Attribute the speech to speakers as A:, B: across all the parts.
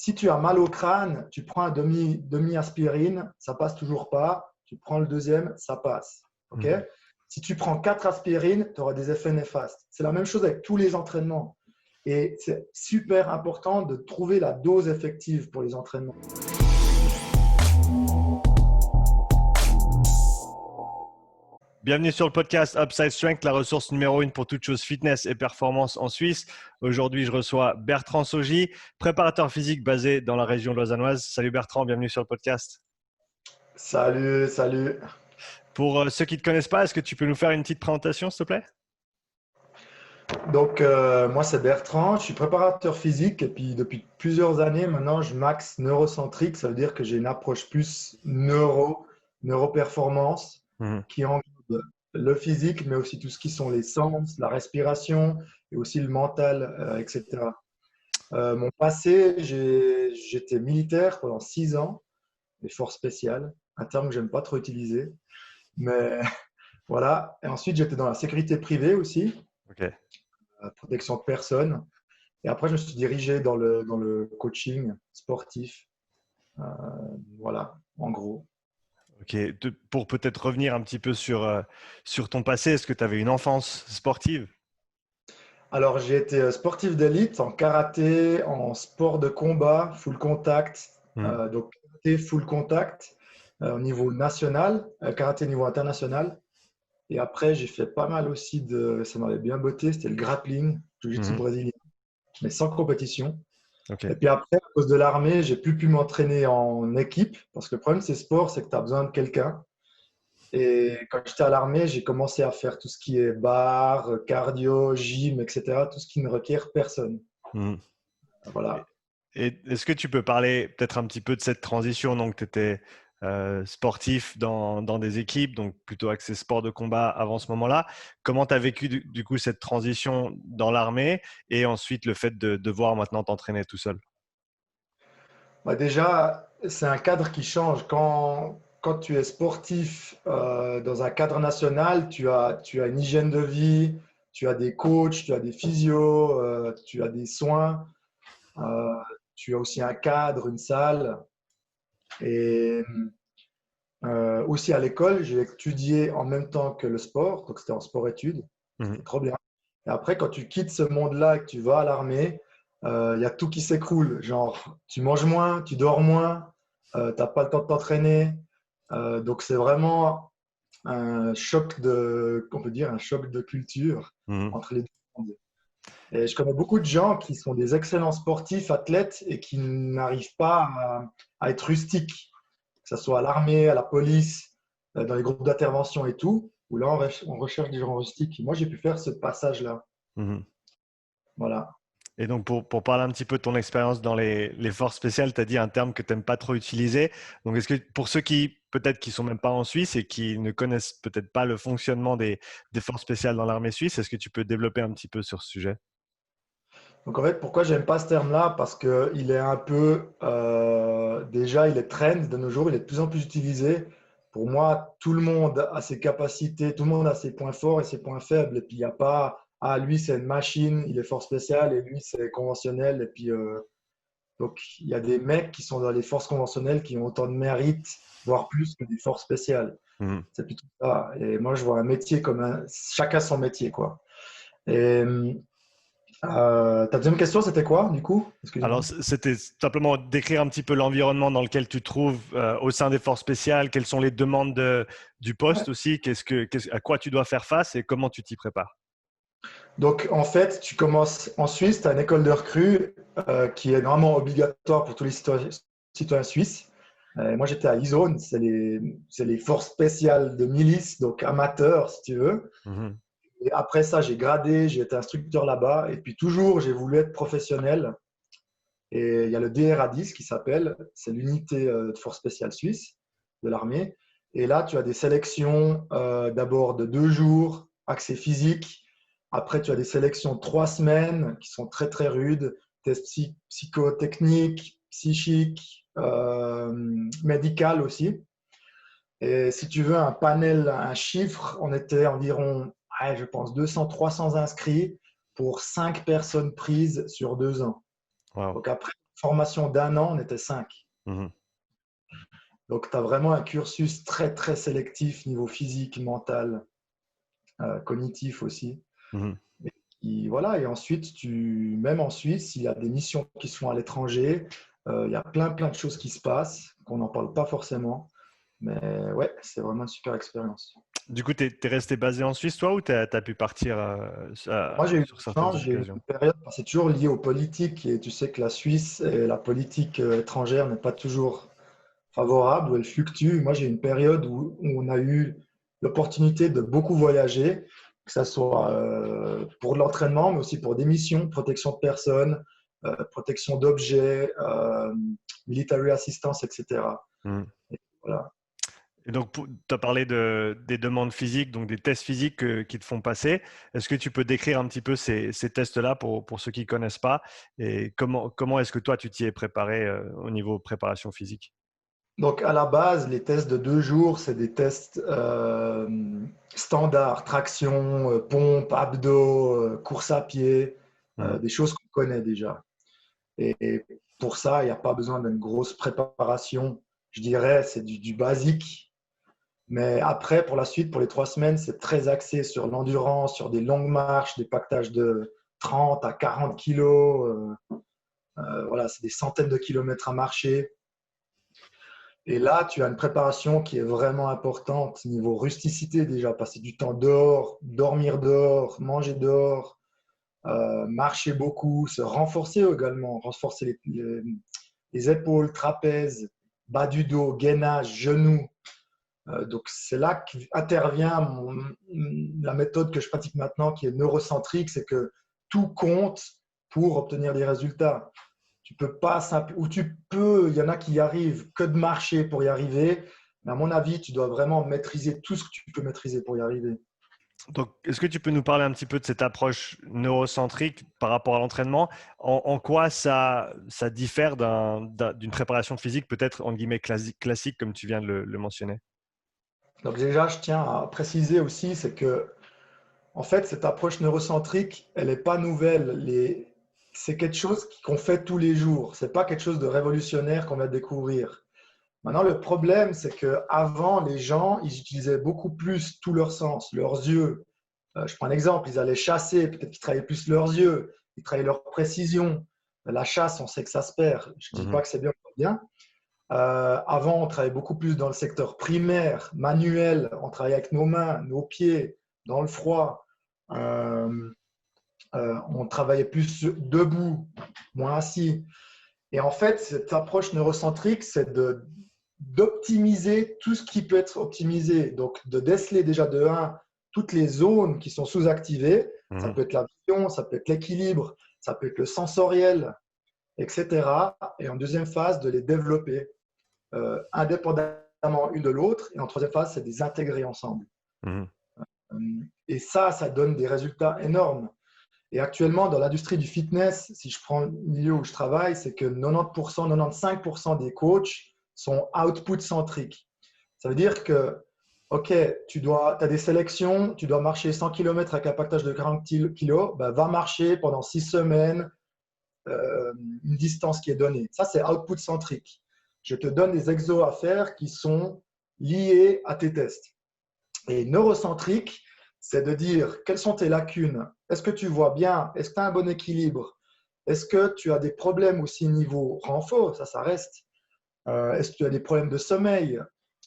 A: Si tu as mal au crâne, tu prends un demi-aspirine, ça passe toujours pas. Tu prends le deuxième, ça passe. Ok.
B: Mhm.
A: Si tu prends 4 aspirines, tu auras des effets néfastes. C'est la même chose avec tous les entraînements. Et c'est super important de trouver la dose effective pour les entraînements.
B: Bienvenue sur le podcast Upside Strength, la ressource numéro 1 pour toute chose fitness et performance en Suisse. Aujourd'hui, je reçois Bertrand Saugy, préparateur physique basé dans la région lausannoise. Salut Bertrand, bienvenue sur le podcast.
A: Salut, salut.
B: Pour ceux qui ne te connaissent pas, est-ce que tu peux nous faire une petite présentation, s'il te plaît?
A: Donc, moi, c'est Bertrand, je suis préparateur physique et puis depuis plusieurs années maintenant, je max neurocentrique. Ça veut dire que j'ai une approche plus neuroperformance
B: Mhm.
A: qui englobe le physique, mais aussi tout ce qui sont les sens, la respiration et aussi le mental, etc. Mon passé, j'étais militaire pendant 6 ans, les forces spéciales, un terme que j'aime pas trop utiliser, mais voilà. Et ensuite, j'étais dans la sécurité privée aussi,
B: Ok,
A: protection de personnes. Et après, je me suis dirigé dans le coaching sportif. Euh, voilà, en gros.
B: ok. Pour peut-être revenir un petit peu sur ton passé, est-ce que tu avais une enfance sportive?
A: Alors, j'ai été sportif d'élite en karaté, en sport de combat, full contact.
B: Mhm.
A: Donc, karaté full contact au niveau national, karaté niveau international. Et après, j'ai fait pas mal aussi ça m'avait bien botté, c'était le grappling, jiu-jitsu
B: Mhm.
A: brésilien, mais sans compétition.
B: Ok.
A: Et puis après, à cause de l'armée, j'ai plus pu m'entraîner en équipe parce que le problème de ces sports, c'est que tu as besoin de quelqu'un. Et quand j'étais à l'armée, j'ai commencé à faire tout ce qui est bar, cardio, gym, etc. Tout ce qui ne requiert personne.
B: Mhm.
A: Voilà.
B: Et est-ce que tu peux parler peut-être un petit peu de cette transition? Donc, tu étais sportif dans des équipes, donc plutôt axé sport de combat avant ce moment-là. Comment tu as vécu du coup cette transition dans l'armée et ensuite le fait de devoir maintenant t'entraîner tout seul?
A: Bah déjà, c'est un cadre qui change. Quand tu es sportif dans un cadre national, tu as une hygiène de vie, tu as des coachs, tu as des physios, tu as des soins, euh, tu as aussi un cadre, une salle. Et aussi à l'école, j'ai étudié en même temps que le sport, donc c'était en sport-études, c'était
B: Mhm.
A: trop bien. Et après, quand tu quittes ce monde-là et que tu vas à l'armée, il y a tout qui s'écroule. Genre, tu manges moins, tu dors moins, tu n'as pas le temps de t'entraîner. Donc, c'est vraiment un on peut dire, un choc de culture
B: Mhm.
A: entre les deux mondes. Et je connais beaucoup de gens qui sont des excellents sportifs, athlètes, et qui n'arrivent pas à être rustiques, que ce soit à l'armée, à la police, dans les groupes d'intervention et tout, où là, on recherche des gens rustiques. Moi, j'ai pu faire ce passage-là.
B: Mhm.
A: Voilà.
B: Et donc, pour parler un petit peu de ton expérience dans les forces spéciales, tu as dit un terme que tu n'aimes pas trop utiliser. Donc, est-ce que pour ceux qui, peut-être, qui sont même pas en Suisse et qui ne connaissent peut-être pas le fonctionnement des forces spéciales dans l'armée suisse, est-ce que tu peux développer un petit peu sur ce sujet?
A: Donc, en fait, pourquoi j'aime pas ce terme-là? Parce qu'il est un peu, déjà, il est trend de nos jours, il est de plus en plus utilisé. Pour moi, tout le monde a ses capacités, tout le monde a ses points forts et ses points faibles. Et puis, il n'y a pas, ah, lui, c'est une machine, il est fort spécial, et lui, c'est conventionnel. Et puis, donc, il y a des mecs qui sont dans les forces conventionnelles qui ont autant de mérite, voire plus que des forces spéciales.
B: Mhm.
A: C'est plutôt ça. Et moi, je vois un métier comme chacun son métier, quoi. Et ta deuxième question, c'était quoi, du coup?
B: Alors,
A: Excuse-moi.
B: c'était simplement décrire un petit peu l'environnement dans lequel tu te trouves au sein des forces spéciales, quelles sont les demandes du
A: Ouais.
B: poste aussi, à quoi tu dois faire face et comment tu t'y prépares.
A: Donc, en fait, tu commences en Suisse, tu as une école de recrue qui est normalement obligatoire pour tous les citoyens suisses. Moi, j'étais à Izone, c'est les forces spéciales de milice, donc amateurs, si tu veux.
B: Mhm.
A: Et après ça, j'ai gradé, j'ai été instructeur là-bas. Et puis, toujours, j'ai voulu être professionnel. Et il y a le DRA10 qui s'appelle, c'est l'unité de force spéciale suisse de l'armée. Et là, tu as des sélections d'abord de 2 jours, accès physique. Après, tu as des sélections de 3 semaines qui sont très, très rudes. Tests psychotechniques, psychiques, médicales aussi. Et si tu veux un panel, un chiffre, on était environ, ouais, je pense, 200, 300 inscrits pour 5 personnes prises sur 2 ans.
B: Wow.
A: Donc après, formation d'1 an, on était 5.
B: Mhm.
A: Donc, tu as vraiment un cursus très, très sélectif, niveau physique, mental, cognitif aussi.
B: Mhm.
A: Voilà, et ensuite, même en Suisse, il y a des missions qui se font à l'étranger. Il y a plein, plein de choses qui se passent, qu'on n'en parle pas forcément. Mais ouais, c'est vraiment une super expérience.
B: Du coup, tu es resté basé en Suisse, toi, ou tu as pu partir
A: Moi, j'ai eu
B: sur
A: une
B: certaines
A: chance, j'ai eu
B: occasions?
A: une période, c'est toujours lié aux politiques, et tu sais que la Suisse et la politique étrangère n'est pas toujours favorable, où elle fluctue. Moi, j'ai eu une période où on a eu l'opportunité de beaucoup voyager, que ce soit pour l'entraînement, mais aussi pour des missions, protection de personnes, protection d'objets, military assistance, etc.
B: Mhm.
A: Et voilà.
B: Et donc, tu as parlé des demandes physiques, donc des tests physiques qui te font passer. Est-ce que tu peux décrire un petit peu ces tests-là pour ceux qui ne connaissent pas et comment est-ce que toi, tu t'y es préparé au niveau préparation physique?
A: Donc, à la base, les tests de 2 jours, c'est des tests standards, traction, pompe, abdos, course à pied,
B: Mhm.
A: des choses qu'on connaît déjà. Et pour ça, il n'y a pas besoin d'une grosse préparation. Je dirais, c'est du basique. Mais après, pour la suite, pour les 3 semaines, c'est très axé sur l'endurance, sur des longues marches, des pactages de 30 à 40 kilos. Voilà, c'est des centaines de kilomètres à marcher. Et là, tu as une préparation qui est vraiment importante niveau rusticité déjà, passer du temps dehors, dormir dehors, manger dehors, marcher beaucoup, se renforcer également, renforcer les épaules, trapèzes, bas du dos, gainage, genoux. Donc c'est là qu'intervient la méthode que je pratique maintenant qui est neurocentrique, c'est que tout compte pour obtenir des résultats. Tu peux pas ou tu peux, il y en a qui y arrivent que de marcher pour y arriver, mais à mon avis, tu dois vraiment maîtriser tout ce que tu peux maîtriser pour y arriver.
B: Donc, est-ce que tu peux nous parler un petit peu de cette approche neurocentrique par rapport à l'entraînement? En quoi ça diffère d'une préparation physique peut-être en guillemets classique comme tu viens de le mentionner?
A: Donc déjà, je tiens à préciser aussi, c'est que en fait, cette approche neurocentrique, elle n'est pas nouvelle. C'est quelque chose qu'on fait tous les jours. C'est pas quelque chose de révolutionnaire qu'on va découvrir. Maintenant, le problème, c'est qu'avant, les gens, ils utilisaient beaucoup plus tous leurs sens, leurs yeux. Je prends un exemple, ils allaient chasser, peut-être qu'ils travaillaient plus leurs yeux, ils travaillaient leur précision. La chasse, on sait que ça se perd. Je ne dis pas
B: Mhm.
A: que c'est bien ou pas bien. Avant, on travaillait beaucoup plus dans le secteur primaire, manuel. On travaillait avec nos mains, nos pieds, dans le froid. Euh, on travaillait plus debout, moins assis. Et en fait, cette approche neurocentrique, c'est d'optimiser tout ce qui peut être optimisé. Donc, de déceler déjà de 1 toutes les zones qui sont sous-activées. Ça
B: Mhm.
A: peut être la vision, ça peut être l'équilibre, ça peut être le sensoriel, etc. Et en deuxième phase, de les développer indépendamment une de l'autre. Et en troisième phase, c'est de les intégrer ensemble.
B: Mhm.
A: Et ça donne des résultats énormes. Et actuellement, dans l'industrie du fitness, si je prends le milieu où je travaille, c'est que 90%, 95% des coachs sont output-centriques. Ça veut dire que, OK, tu as des sélections, tu dois marcher 100 km avec un pactage de 40 kg, ben, va marcher pendant 6 semaines une distance qui est donnée. Ça, c'est output-centrique. Je te donne des exos à faire qui sont liés à tes tests. Et neurocentrique, c'est de dire quelles sont tes lacunes. Est-ce que tu vois bien? Est-ce que tu as un bon équilibre? Est-ce que tu as des problèmes aussi niveau renfort? Ça reste. Est-ce que tu as des problèmes de sommeil,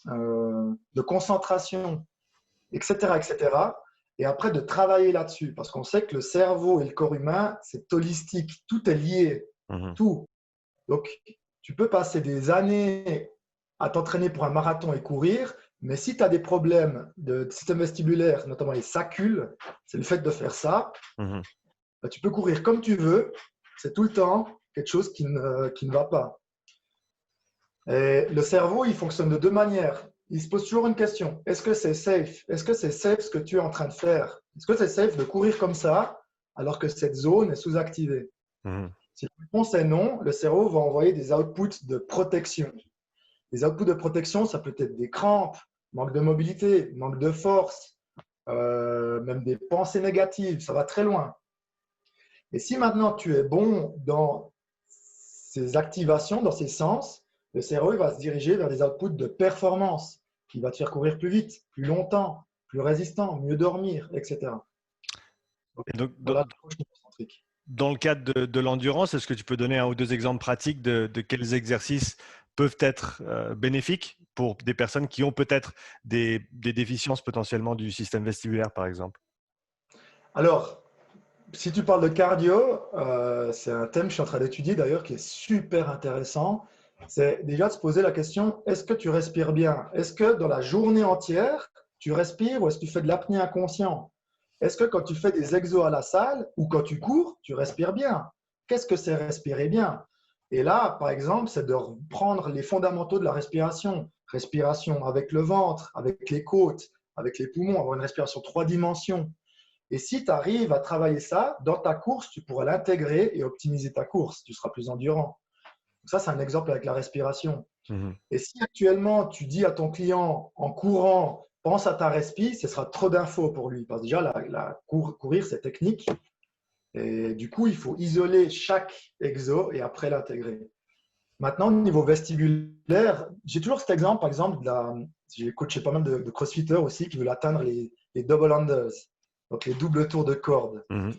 A: de concentration, etc., etc. Et après, de travailler là-dessus. Parce qu'on sait que le cerveau et le corps humain, c'est holistique. Tout est lié.
B: Mhm.
A: Tout. Donc, tu peux passer des années à t'entraîner pour un marathon et courir, mais si tu as des problèmes de système vestibulaire, notamment les sacules, c'est le fait de faire ça,
B: Mhm.
A: bah, tu peux courir comme tu veux, c'est tout le temps quelque chose qui ne va pas. Et le cerveau, il fonctionne de 2 manières. Il se pose toujours une question. Est-ce que c'est safe? Est-ce que c'est safe ce que tu es en train de faire? Est-ce que c'est safe de courir comme ça alors que cette zone est sous-activée?
B: Mhm.
A: Si la réponse est non, le cerveau va envoyer des outputs de protection. Les outputs de protection, ça peut être des crampes, manque de mobilité, manque de force, même des pensées négatives, ça va très loin. Et si maintenant tu es bon dans ces activations dans ces sens, le cerveau il va se diriger vers des outputs de performance qui va te faire courir plus vite, plus longtemps, plus résistant, mieux dormir, etc. Donc,
B: Et donc,
A: voilà l'approche neurocentrique.
B: dans le cadre de l'endurance, est-ce que tu peux donner un ou deux exemples pratiques de quels exercices peuvent être bénéfiques pour des personnes qui ont peut-être des déficiences potentiellement du système vestibulaire, par exemple?
A: Alors, si tu parles de cardio, c'est un thème que je suis en train d'étudier d'ailleurs qui est super intéressant. C'est déjà de se poser la question, est-ce que tu respires bien? Est-ce que dans la journée entière, tu respires ou est-ce que tu fais de l'apnée inconscient? Est-ce que quand tu fais des exos à la salle ou quand tu cours, tu respires bien? Qu'est-ce que c'est respirer bien? Et là, par exemple, c'est de prendre les fondamentaux de la respiration. Respiration avec le ventre, avec les côtes, avec les poumons, avoir une respiration 3 dimensions. Et si tu arrives à travailler ça, dans ta course, tu pourras l'intégrer et optimiser ta course. Tu seras plus endurant. Donc ça, c'est un exemple avec la respiration.
B: Mhm.
A: Et si actuellement, tu dis à ton client en courant, pense à ta respi, ce sera trop d'infos pour lui. Parce que déjà, courir, c'est technique. Et du coup, il faut isoler chaque exo et après l'intégrer. Maintenant, au niveau vestibulaire, j'ai toujours cet exemple, par exemple, j'ai coaché pas mal de crossfitters aussi qui veulent atteindre les double unders, donc les doubles tours de corde.
B: Mhm.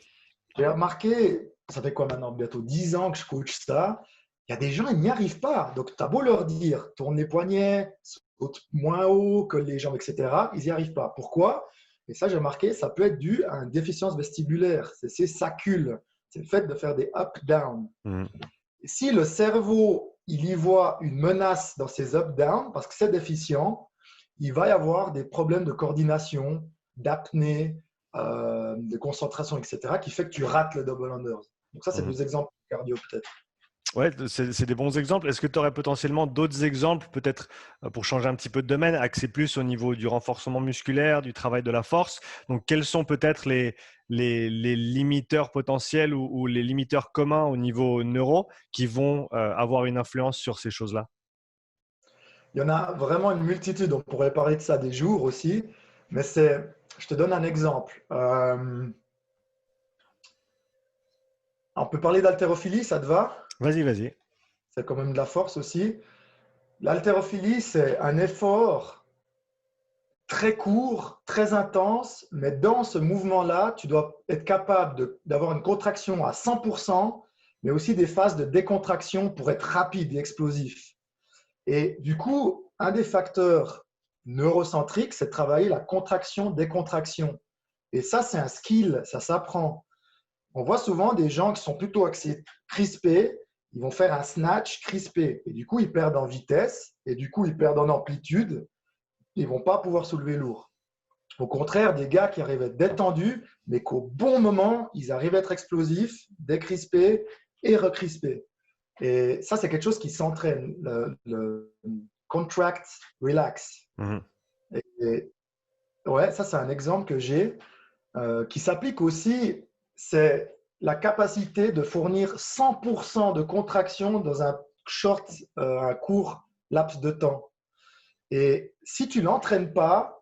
A: J'ai remarqué, ça fait quoi maintenant? Bientôt 10 ans que je coach ça. Il y a des gens, ils n'y arrivent pas. Donc, tu as beau leur dire, tourne les poignets, saute moins haut que les jambes, etc. Ils n'y arrivent pas. Pourquoi? Et ça, j'ai remarqué, ça peut être dû à une déficience vestibulaire. C'est ces sacules. C'est le fait de faire des up-down.
B: Mhm.
A: Et si le cerveau, il y voit une menace dans ces up-down, parce que c'est déficient, il va y avoir des problèmes de coordination, d'apnée, de concentration, etc., qui fait que tu rates le double unders. Donc ça, c'est
B: Mhm.
A: deux exemples de cardio peut-être.
B: Ouais, c'est des bons exemples. Est-ce que tu aurais potentiellement d'autres exemples, peut-être pour changer un petit peu de domaine, axés plus au niveau du renforcement musculaire, du travail de la force? Donc, quels sont peut-être les limiteurs potentiels ou les limiteurs communs au niveau neuro qui vont avoir une influence sur ces choses-là?
A: Il y en a vraiment une multitude, on pourrait parler de ça des jours aussi, mais je te donne un exemple. On peut parler d'haltérophilie, ça te va?
B: Vas-y, vas-y.
A: C'est quand même de la force aussi. L'haltérophilie, c'est un effort très court, très intense, mais dans ce mouvement-là, tu dois être capable d'avoir une contraction à 100%, mais aussi des phases de décontraction pour être rapide et explosif. Et du coup, un des facteurs neurocentriques, c'est de travailler la contraction-décontraction. Et ça, c'est un skill, ça s'apprend. On voit souvent des gens qui sont plutôt axés crispés, ils vont faire un snatch crispé. Et du coup, ils perdent en vitesse, et du coup, ils perdent en amplitude, ils ne vont pas pouvoir soulever lourd. Au contraire, des gars qui arrivent à être détendus, mais qu'au bon moment, ils arrivent à être explosifs, décrispés et recrispés. Et ça, c'est quelque chose qui s'entraîne, le contract, relax.
B: Mhm.
A: Et ouais, ça, c'est un exemple que j'ai qui s'applique aussi, c'est la capacité de fournir 100% de contraction dans un court laps de temps. Et si tu ne l'entraînes pas,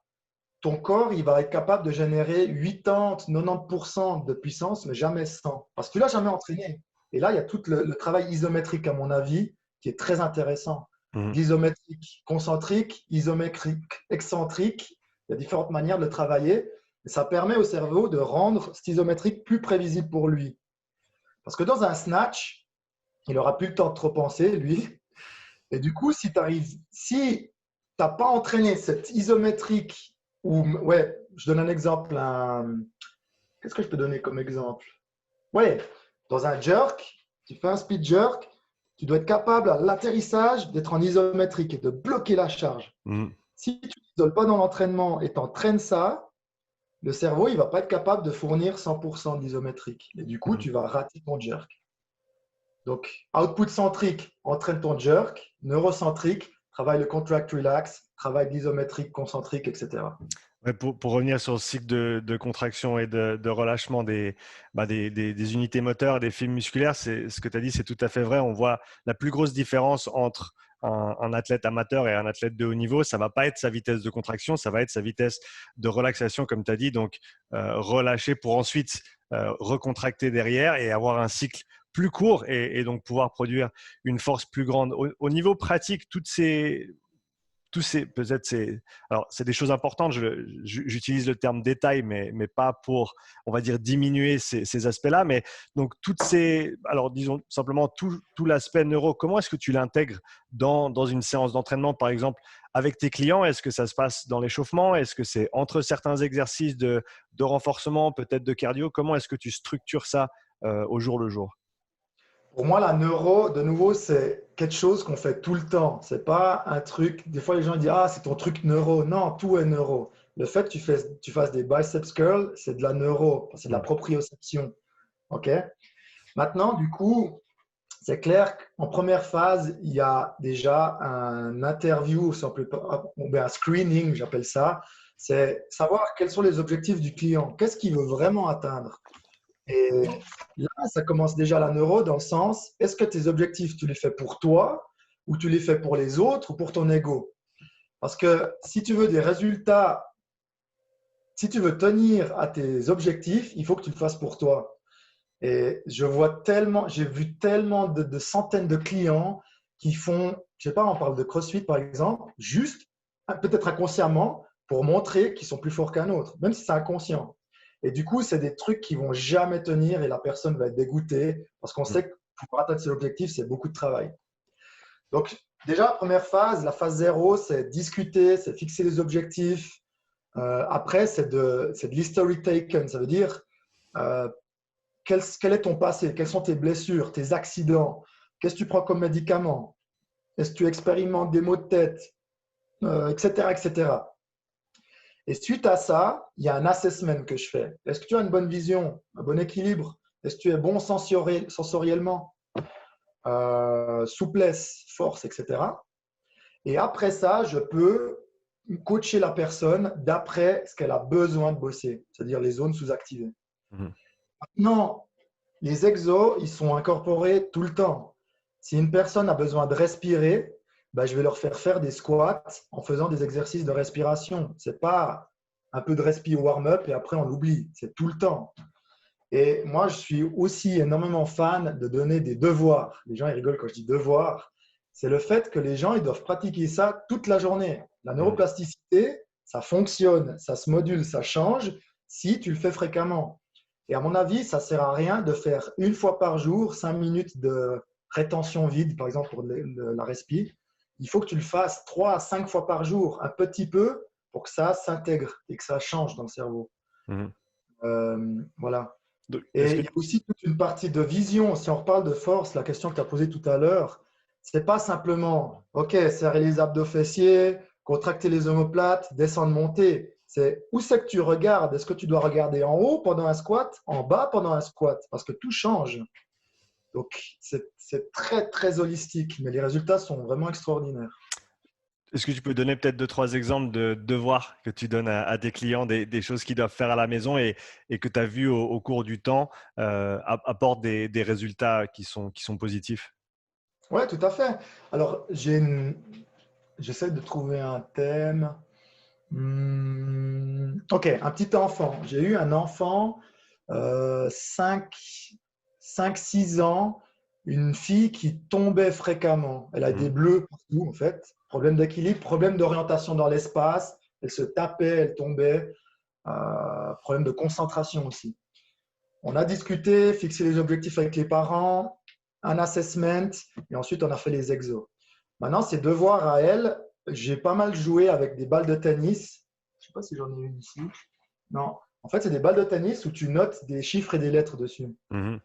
A: ton corps, il va être capable de générer 80-90% de puissance, mais jamais 100. Parce que tu ne l'as jamais entraîné. Et là, il y a tout le travail isométrique, à mon avis, qui est très intéressant.
B: Mhm.
A: L'isométrique concentrique, isométrique excentrique, il y a différentes manières de le travailler. Et ça permet au cerveau de rendre cet isométrique plus prévisible pour lui. Parce que dans un snatch, il n'aura plus le temps de trop penser, lui. Et du coup, si tu n'as pas entraîné cette isométrique, ou ouais, je donne un exemple. Qu'est-ce que je peux donner comme exemple? Ouais, dans un jerk, tu fais un speed jerk, tu dois être capable à l'atterrissage d'être en isométrique et de bloquer la charge.
B: Mhm.
A: Si tu n'isoles pas dans l'entraînement et tu entraînes ça, le cerveau il ne va pas être capable de fournir 100% d'isométrique. Et du coup,
B: Mhm.
A: tu vas rater ton jerk. Donc, output centrique, entraîne ton jerk. Neurocentrique, travaille le contract relax, travaille l'isométrique concentrique, etc.
B: Ouais, pour revenir sur le cycle de contraction et de relâchement des unités moteurs, des fibres musculaires, ce que tu as dit, c'est tout à fait vrai. On voit la plus grosse différence entre un athlète amateur et un athlète de haut niveau. Ça ne va pas être sa vitesse de contraction, ça va être sa vitesse de relaxation, comme tu as dit. Donc, relâcher pour ensuite recontracter derrière et avoir un cycle plus court et donc pouvoir produire une force plus grande. Au niveau pratique, peut-être alors c'est des choses importantes. J'utilise le terme détail, mais pas pour, on va dire, diminuer ces aspects-là. Mais donc alors disons simplement tout l'aspect neuro. Comment est-ce que tu l'intègres dans une séance d'entraînement, par exemple, avec tes clients? Est-ce que ça se passe dans l'échauffement? Est-ce que c'est entre certains exercices de renforcement, peut-être de cardio? Comment est-ce que tu structures ça au jour le jour?
A: Pour moi, la neuro, de nouveau, c'est quelque chose qu'on fait tout le temps. C'est pas un truc. Des fois, les gens disent, ah, c'est ton truc neuro. Non, tout est neuro. Le fait que tu fasses des biceps curls, c'est de la neuro, c'est de la
B: Mm.
A: proprioception. OK? Maintenant, du coup, c'est clair qu'en première phase, il y a déjà un interview, si on peut ou bien un screening, j'appelle ça. C'est savoir quels sont les objectifs du client. Qu'est-ce qu'il veut vraiment atteindre? Et là, ça commence déjà la neuro dans le sens, est-ce que tes objectifs, tu les fais pour toi ou tu les fais pour les autres ou pour ton ego? Parce que si tu veux des résultats, si tu veux tenir à tes objectifs, il faut que tu le fasses pour toi. Et j'ai vu tellement de centaines de clients qui font, je sais pas, on parle de CrossFit par exemple, juste, peut-être inconsciemment, pour montrer qu'ils sont plus forts qu'un autre, même si c'est inconscient. Et du coup, c'est des trucs qui vont jamais tenir et la personne va être dégoûtée parce qu'on sait que pour atteindre ses objectifs, c'est beaucoup de travail. Donc, déjà, première phase, la phase zéro, c'est discuter, c'est fixer les objectifs. Après, c'est de l'history taken, ça veut dire euh, quel est ton passé, quelles sont tes blessures, tes accidents, qu'est-ce que tu prends comme médicament, est-ce que tu expérimentes des maux de tête, etc., etc. Et suite à ça, il y a un assessment que je fais. Est-ce que tu as une bonne vision, un bon équilibre? Est-ce que tu es bon sensoriellement, souplesse, force, etc. Et après ça, je peux coacher la personne d'après ce qu'elle a besoin de bosser, c'est-à-dire les zones sous-activées.
B: Mhm.
A: Maintenant, les exos, ils sont incorporés tout le temps. Si une personne a besoin de respirer, ben, je vais leur faire faire des squats en faisant des exercices de respiration. Ce n'est pas un peu de respi warm-up et après on l'oublie. C'est tout le temps. Et moi, je suis aussi énormément fan de donner des devoirs. Les gens, ils rigolent quand je dis devoirs. C'est le fait que les gens, ils doivent pratiquer ça toute la journée. La
B: Mhm.
A: neuroplasticité, ça fonctionne, ça se module, ça change si tu le fais fréquemment. Et à mon avis, ça ne sert à rien de faire une fois par jour 5 minutes de rétention vide, par exemple pour la respi. Il faut que tu le fasses 3 à 5 fois par jour, un petit peu, pour que ça s'intègre et que ça change dans le cerveau.
B: Mhm.
A: Voilà.
B: Donc,
A: Et il y a aussi toute une partie de vision. Si on reparle de force, la question que tu as posée tout à l'heure, ce n'est pas simplement, OK, serrer les abdos fessiers, contracter les omoplates, descendre, monter. C'est où c'est que tu regardes? Est-ce que tu dois regarder en haut pendant un squat, en bas pendant un squat? Parce que tout change. Donc, c'est très, très holistique, mais les résultats sont vraiment extraordinaires.
B: est-ce que tu peux donner peut-être deux, trois exemples de devoirs que tu donnes à tes clients, des choses qu'ils doivent faire à la maison et que tu as vu au cours du temps apportent des résultats qui sont positifs?
A: Oui, tout à fait. Alors, j'essaie de trouver un thème. Ok, un petit enfant. J'ai eu un enfant, 5-6 ans, une fille qui tombait fréquemment. Elle a des
B: Mhm.
A: bleus partout, en fait. Problème d'équilibre, problème d'orientation dans l'espace. Elle se tapait, elle tombait. Problème de concentration aussi. On a discuté, fixé les objectifs avec les parents, un assessment, et ensuite on a fait les exos. Maintenant, ces devoirs à elle, j'ai pas mal joué avec des balles de tennis. Je ne sais pas si j'en ai une ici. Non. En fait, c'est des balles de tennis où tu notes des chiffres et des lettres dessus.
B: Mhm.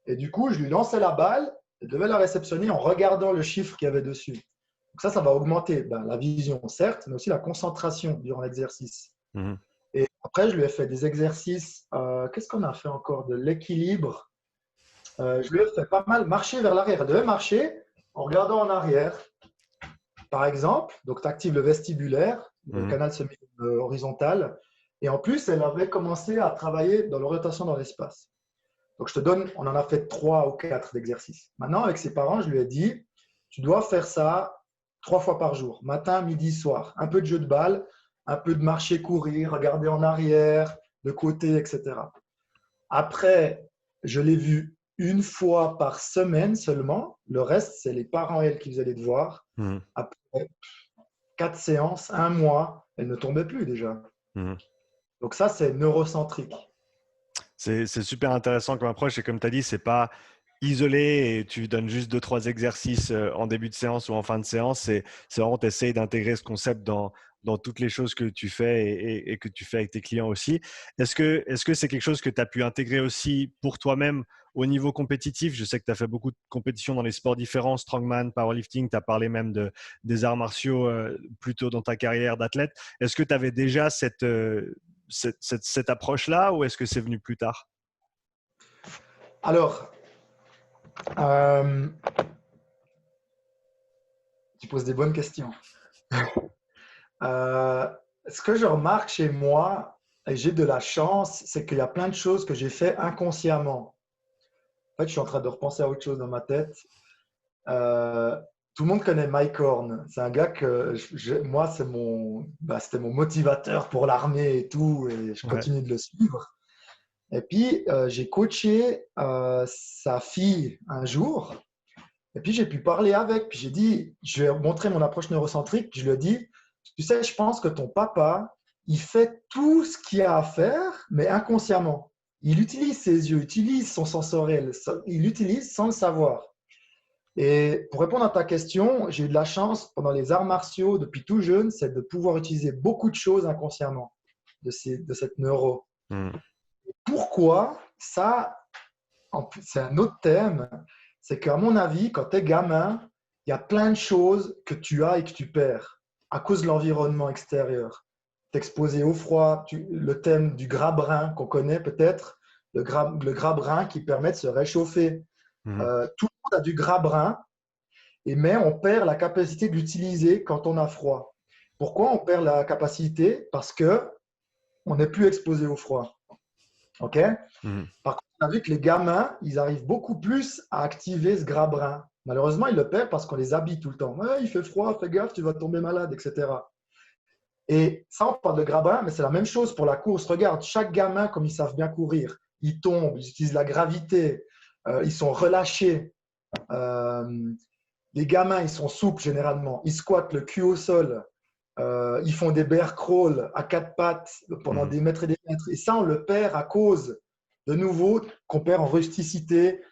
A: Et du coup, je lui lançais la balle, elle devait la réceptionner en regardant le chiffre qu'il y avait dessus. Donc ça va augmenter la vision, certes, mais aussi la concentration durant l'exercice.
B: Mhm.
A: Et après, je lui ai fait des exercices. Qu'est-ce qu'on a fait encore? De l'équilibre. Je lui ai fait pas mal marcher vers l'arrière. Elle devait marcher en regardant en arrière. Par exemple, donc tu actives le vestibulaire, le
B: Mhm.
A: canal semi-horizontal, et en plus, elle avait commencé à travailler dans l'orientation dans l'espace. Donc je te donne, on en a fait 3 ou 4 d'exercices. Maintenant, avec ses parents, je lui ai dit, tu dois faire ça 3 fois par jour, matin, midi, soir. Un peu de jeu de balle, un peu de marcher, courir, regarder en arrière, de côté, etc. Après, je l'ai vu une fois par semaine seulement. Le reste, c'est les parents, elles, qui faisaient les devoirs.
B: Mhm.
A: Après 4 séances, un mois, elles ne tombaient plus déjà.
B: Mhm.
A: Donc ça, c'est neurocentrique.
B: C'est super intéressant comme approche et comme tu as dit, c'est pas isolé et tu donnes juste 2-3 exercices en début de séance ou en fin de séance. C'est vraiment, tu essayes d'intégrer ce concept dans toutes les choses que tu fais et que tu fais avec tes clients aussi. Est-ce que c'est quelque chose que tu as pu intégrer aussi pour toi-même au niveau compétitif? Je sais que tu as fait beaucoup de compétitions dans les sports différents, strongman, powerlifting, tu as parlé même des arts martiaux plus tôt dans ta carrière d'athlète. Est-ce que tu avais déjà cette approche-là ou est-ce que c'est venu plus tard?
A: Alors, euh, tu poses des bonnes questions. Euh, Ce que je remarque chez moi, et j'ai de la chance, c'est qu'il y a plein de choses que j'ai fait inconsciemment. En fait, je suis en train de repenser à autre chose dans ma tête. Euh, Tout le monde connaît Mike Horn. C'est un gars que moi, c'était mon motivateur pour l'armée et tout, et je
B: Ouais.
A: continue de le suivre. Et puis, j'ai coaché sa fille un jour, et puis j'ai pu parler avec. Puis j'ai dit, je vais montrer mon approche neurocentrique. Puis je lui ai dit, tu sais, je pense que ton papa, il fait tout ce qu'il a à faire, mais inconsciemment. Il utilise ses yeux, il utilise son sensoriel, il l'utilise sans le savoir. Et pour répondre à ta question, j'ai eu de la chance pendant les arts martiaux depuis tout jeune, c'est de pouvoir utiliser beaucoup de choses inconsciemment de cette neuro.
B: Mm.
A: Pourquoi ça, c'est un autre thème, c'est qu'à mon avis, quand tu es gamin, il y a plein de choses que tu as et que tu perds à cause de l'environnement extérieur. T'exposer au froid, le thème du gras brun qu'on connaît peut-être, le gras brun qui permet de se réchauffer.
B: Mm.
A: Tout le monde a du gras brun, mais on perd la capacité de l'utiliser quand on a froid. Pourquoi on perd la capacité? Parce que on n'est plus exposé au froid. OK?
B: Mm.
A: Par contre, on a vu que les gamins, ils arrivent beaucoup plus à activer ce gras brun. Malheureusement, ils le perdent parce qu'on les habille tout le temps. Ouais, il fait froid, fais gaffe, tu vas tomber malade, etc. Et ça, on parle de gras brun, mais c'est la même chose pour la course. Regarde, chaque gamin, comme ils savent bien courir, ils tombent, ils utilisent la gravité, ils sont relâchés. Euh, les gamins, ils sont souples généralement. Ils squattent le cul au sol. Ils font des bear crawls à quatre pattes pendant
B: Mm.
A: des mètres et des mètres. Et ça, on le perd à cause, de nouveau, qu'on perd en rusticité,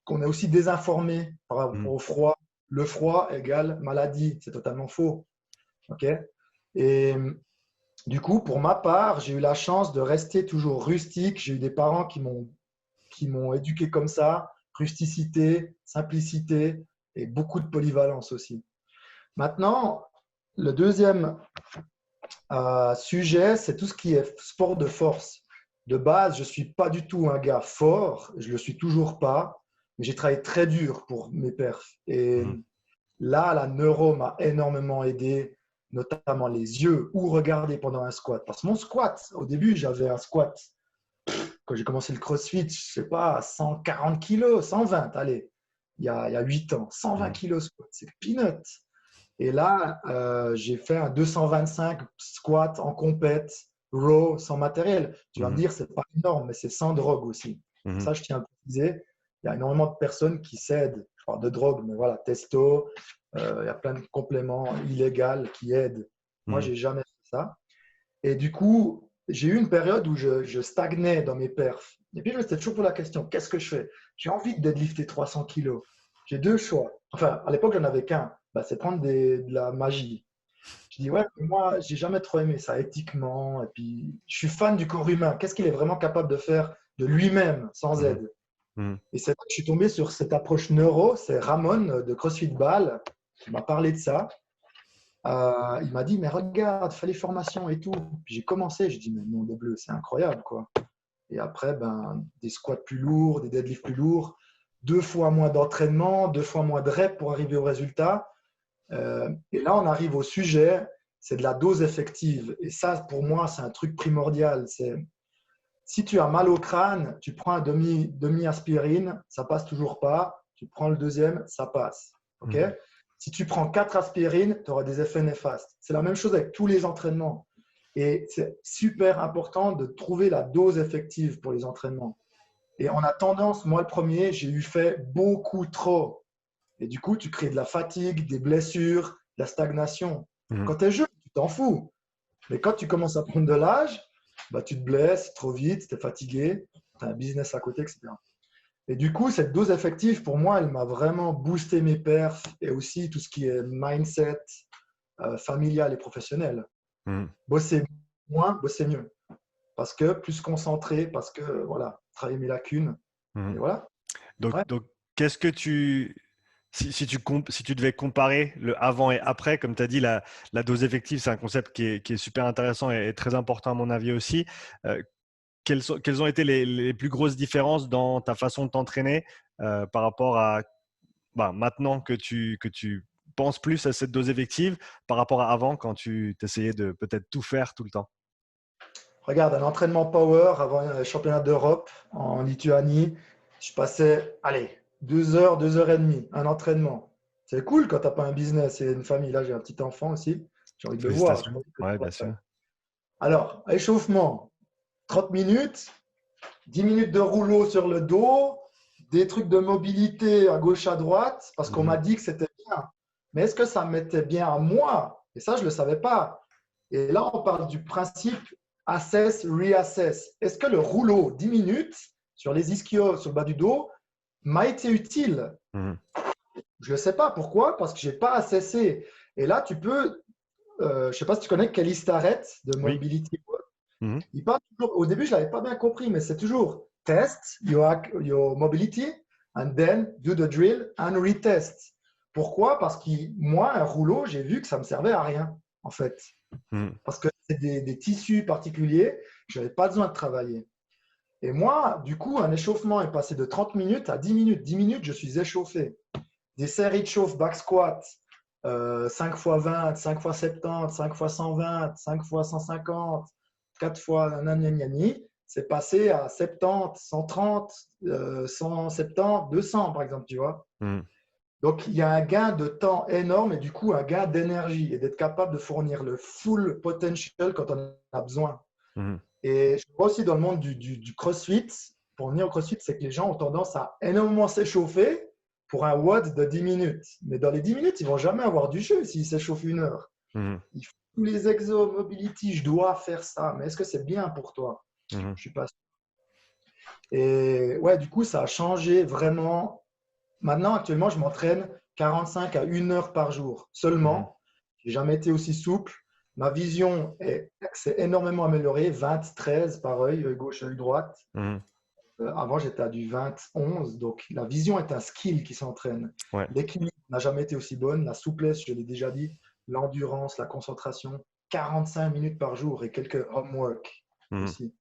A: qu'on est aussi désinformé par rapport
B: Mm.
A: au froid. Le froid égale maladie. C'est totalement faux. Okay, et du coup, pour ma part, j'ai eu la chance de rester toujours rustique. J'ai eu des parents qui m'ont éduqué comme ça, rusticité, simplicité et beaucoup de polyvalence aussi. Maintenant, le deuxième sujet, c'est tout ce qui est sport de force. De base, je ne suis pas du tout un gars fort, je ne le suis toujours pas, mais j'ai travaillé très dur pour mes perfs. Et
B: Mm.
A: là, la neuro m'a énormément aidé, notamment les yeux, ou regarder pendant un squat. Parce que mon squat, au début, j'avais un squat quand j'ai commencé le CrossFit, je sais pas, 140 kilos, 120, allez, il y a 8 ans, 120
B: Mm.
A: kilos squat, c'est peanut. Et là, j'ai fait un 225 squat en compète, raw, sans matériel. Tu vas me
B: Mm.
A: dire, c'est pas énorme, mais c'est sans drogue aussi.
B: Mm.
A: Ça, je tiens à le préciser. Il y a énormément de personnes qui cèdent, je parle de drogue, mais voilà, testo, il y a plein de compléments illégaux qui aident. Moi,
B: Mm.
A: j'ai jamais fait ça. Et du coup, j'ai eu une période où je stagnais dans mes perfs. Et puis, je me suis toujours posé la question, qu'est-ce que je fais? J'ai envie de deadlifter 300 kilos. J'ai deux choix. Enfin, à l'époque, j'en avais qu'un. Bah, c'est prendre de la magie. Je dis, ouais, mais moi, j'ai jamais trop aimé ça éthiquement. Et puis, je suis fan du corps humain. Qu'est-ce qu'il est vraiment capable de faire de lui-même, sans
B: Mm.
A: aide?
B: Mm.
A: Et c'est là que je suis tombé sur cette approche neuro. C'est Ramon de CrossFit Ball qui m'a parlé de ça. Il m'a dit, mais regarde, fais les formations et tout. Puis j'ai commencé, j'ai dit, mais mon Dieu bleu, c'est incroyable, quoi. Et après, ben, des squats plus lourds, des deadlifts plus lourds, 2 fois moins d'entraînement, 2 fois moins de reps pour arriver au résultat. Et là, on arrive au sujet, c'est de la dose effective. Et ça, pour moi, c'est un truc primordial. C'est si tu as mal au crâne, tu prends un demi-aspirine, ça passe toujours pas. Tu prends le deuxième, ça passe. OK?
B: Mm.
A: Si tu prends 4 aspirines, tu auras des effets néfastes. C'est la même chose avec tous les entraînements. Et c'est super important de trouver la dose effective pour les entraînements. Et on a tendance, moi le premier, j'ai eu fait beaucoup trop. Et du coup, tu crées de la fatigue, des blessures, de la stagnation.
B: Mhm.
A: Quand tu es jeune, tu t'en fous. Mais quand tu commences à prendre de l'âge, bah, tu te blesses trop vite, tu es fatigué, tu as un business à côté, etc. Et du coup, cette dose effective, pour moi, elle m'a vraiment boosté mes perfs et aussi tout ce qui est mindset familial et professionnel.
B: Mhm.
A: Bosser moins, bosser mieux. Parce que plus concentré, parce que voilà, travailler mes lacunes. Et
B: Mhm.
A: voilà. Ouais.
B: Donc, qu'est-ce que si tu devais comparer le avant et après, comme tu as dit, la dose effective, c'est un concept qui est super intéressant et très important à mon avis aussi. Euh, quelles ont été les plus grosses différences dans ta façon de t'entraîner par rapport à maintenant que tu penses plus à cette dose effective par rapport à avant quand tu t'essayais de peut-être tout faire tout le temps?
A: Regarde, un entraînement power avant un championnat d'Europe en Lituanie, je passais, allez, 2 heures, 2 heures et demie, un entraînement. C'est cool quand tu n'as pas un business et une famille. Là, j'ai un petit enfant aussi. J'ai envie de le voir. J'ai
B: Félicitations.
A: pas envie que
B: Ouais,
A: ça va
B: bien
A: faire.
B: sûr.
A: Alors, échauffement, 30 minutes, 10 minutes de rouleau sur le dos, des trucs de mobilité à gauche, à droite, parce qu'on m'a
B: Mhm.
A: dit que c'était bien. Mais est-ce que ça m'était bien à moi? Et ça, je ne le savais pas. Et là, on parle du principe assess, reassess. Est-ce que le rouleau 10 minutes sur les ischios, sur le bas du dos, m'a été utile?
B: Mhm.
A: Je ne sais pas. Pourquoi? Parce que je n'ai pas assessé. Et là, tu peux, je ne sais pas si tu connais Kelly Starrett de
B: Oui.
A: Mobility.
B: Mhm.
A: Il parle toujours, au début, je ne l'avais pas bien compris, mais c'est toujours test your mobility and then do the drill and retest. Pourquoi? Parce que moi, un rouleau, j'ai vu que ça ne me servait à rien, en fait.
B: Mhm.
A: Parce que c'est des tissus particuliers, je n'avais pas besoin de travailler. Et moi, du coup, un échauffement est passé de 30 minutes à 10 minutes. 10 minutes, je suis échauffé. Des séries de chauffe back squat, 5 x 20, 5 x 70, 5 x 120, 5 x 150, 4 fois nanani, c'est passé à 70, 130, 170, 200 par exemple, tu vois.
B: Mhm.
A: Donc, il y a un gain de temps énorme et du coup, un gain d'énergie et d'être capable de fournir le full potential quand on a besoin.
B: Mhm.
A: Et je vois aussi dans le monde du CrossFit, pour venir au CrossFit, c'est que les gens ont tendance à énormément s'échauffer pour un WOD de 10 minutes. Mais dans les 10 minutes, ils ne vont jamais avoir du jeu s'ils s'échauffent 1 heure.
B: Mhm.
A: Ils font tous les exos, mobility, je dois faire ça. Mais est-ce que c'est bien pour toi? Je
B: Mhm.
A: ne suis pas sûr. Et ouais, du coup, ça a changé vraiment. Maintenant, actuellement, je m'entraîne 45 à 1 heure par jour
B: Mhm.
A: seulement. Je n'ai jamais été aussi souple. Ma vision s'est énormément améliorée. 20, 13 par œil, œil gauche, œil droite.
B: Mhm.
A: Avant, j'étais à du 20, 11. Donc, la vision est un skill qui s'entraîne.
B: Ouais.
A: L'équilibre n'a jamais été aussi bonne. La souplesse, je l'ai déjà dit. L'endurance, la concentration. 45 minutes par jour et quelques homework
B: Mhm.
A: aussi.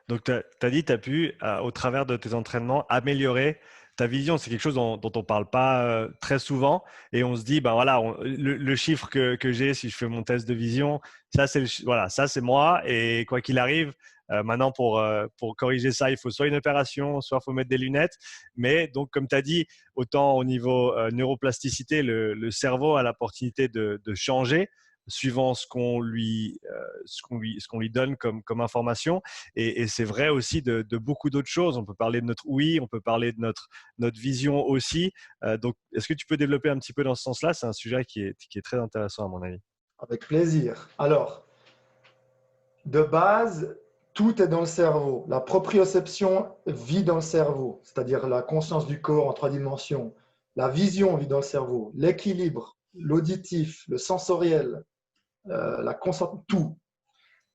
B: Donc, tu as dit, tu as pu, au travers de tes entraînements, améliorer ta vision. C'est quelque chose dont on ne parle pas très souvent. Et on se dit, ben voilà, le chiffre que j'ai, si je fais mon test de vision, ça, voilà, ça, c'est moi. Et quoi qu'il arrive, maintenant, pour corriger ça, il faut soit une opération, soit il faut mettre des lunettes. Mais donc, comme tu as dit, autant au niveau neuroplasticité, le cerveau a l'opportunité de changer suivant ce qu'on lui donne comme information. Et c'est vrai aussi de beaucoup d'autres choses. On peut parler de notre ouïe, on peut parler de notre vision aussi. Donc, est-ce que tu peux développer un petit peu dans ce sens-là? C'est un sujet qui est très intéressant à mon avis.
A: Avec plaisir. Alors, de base, tout est dans le cerveau. La proprioception vit dans le cerveau, c'est-à-dire la conscience du corps en 3 dimensions. La vision vit dans le cerveau. L'équilibre, l'auditif, le sensoriel, la concentration, tout.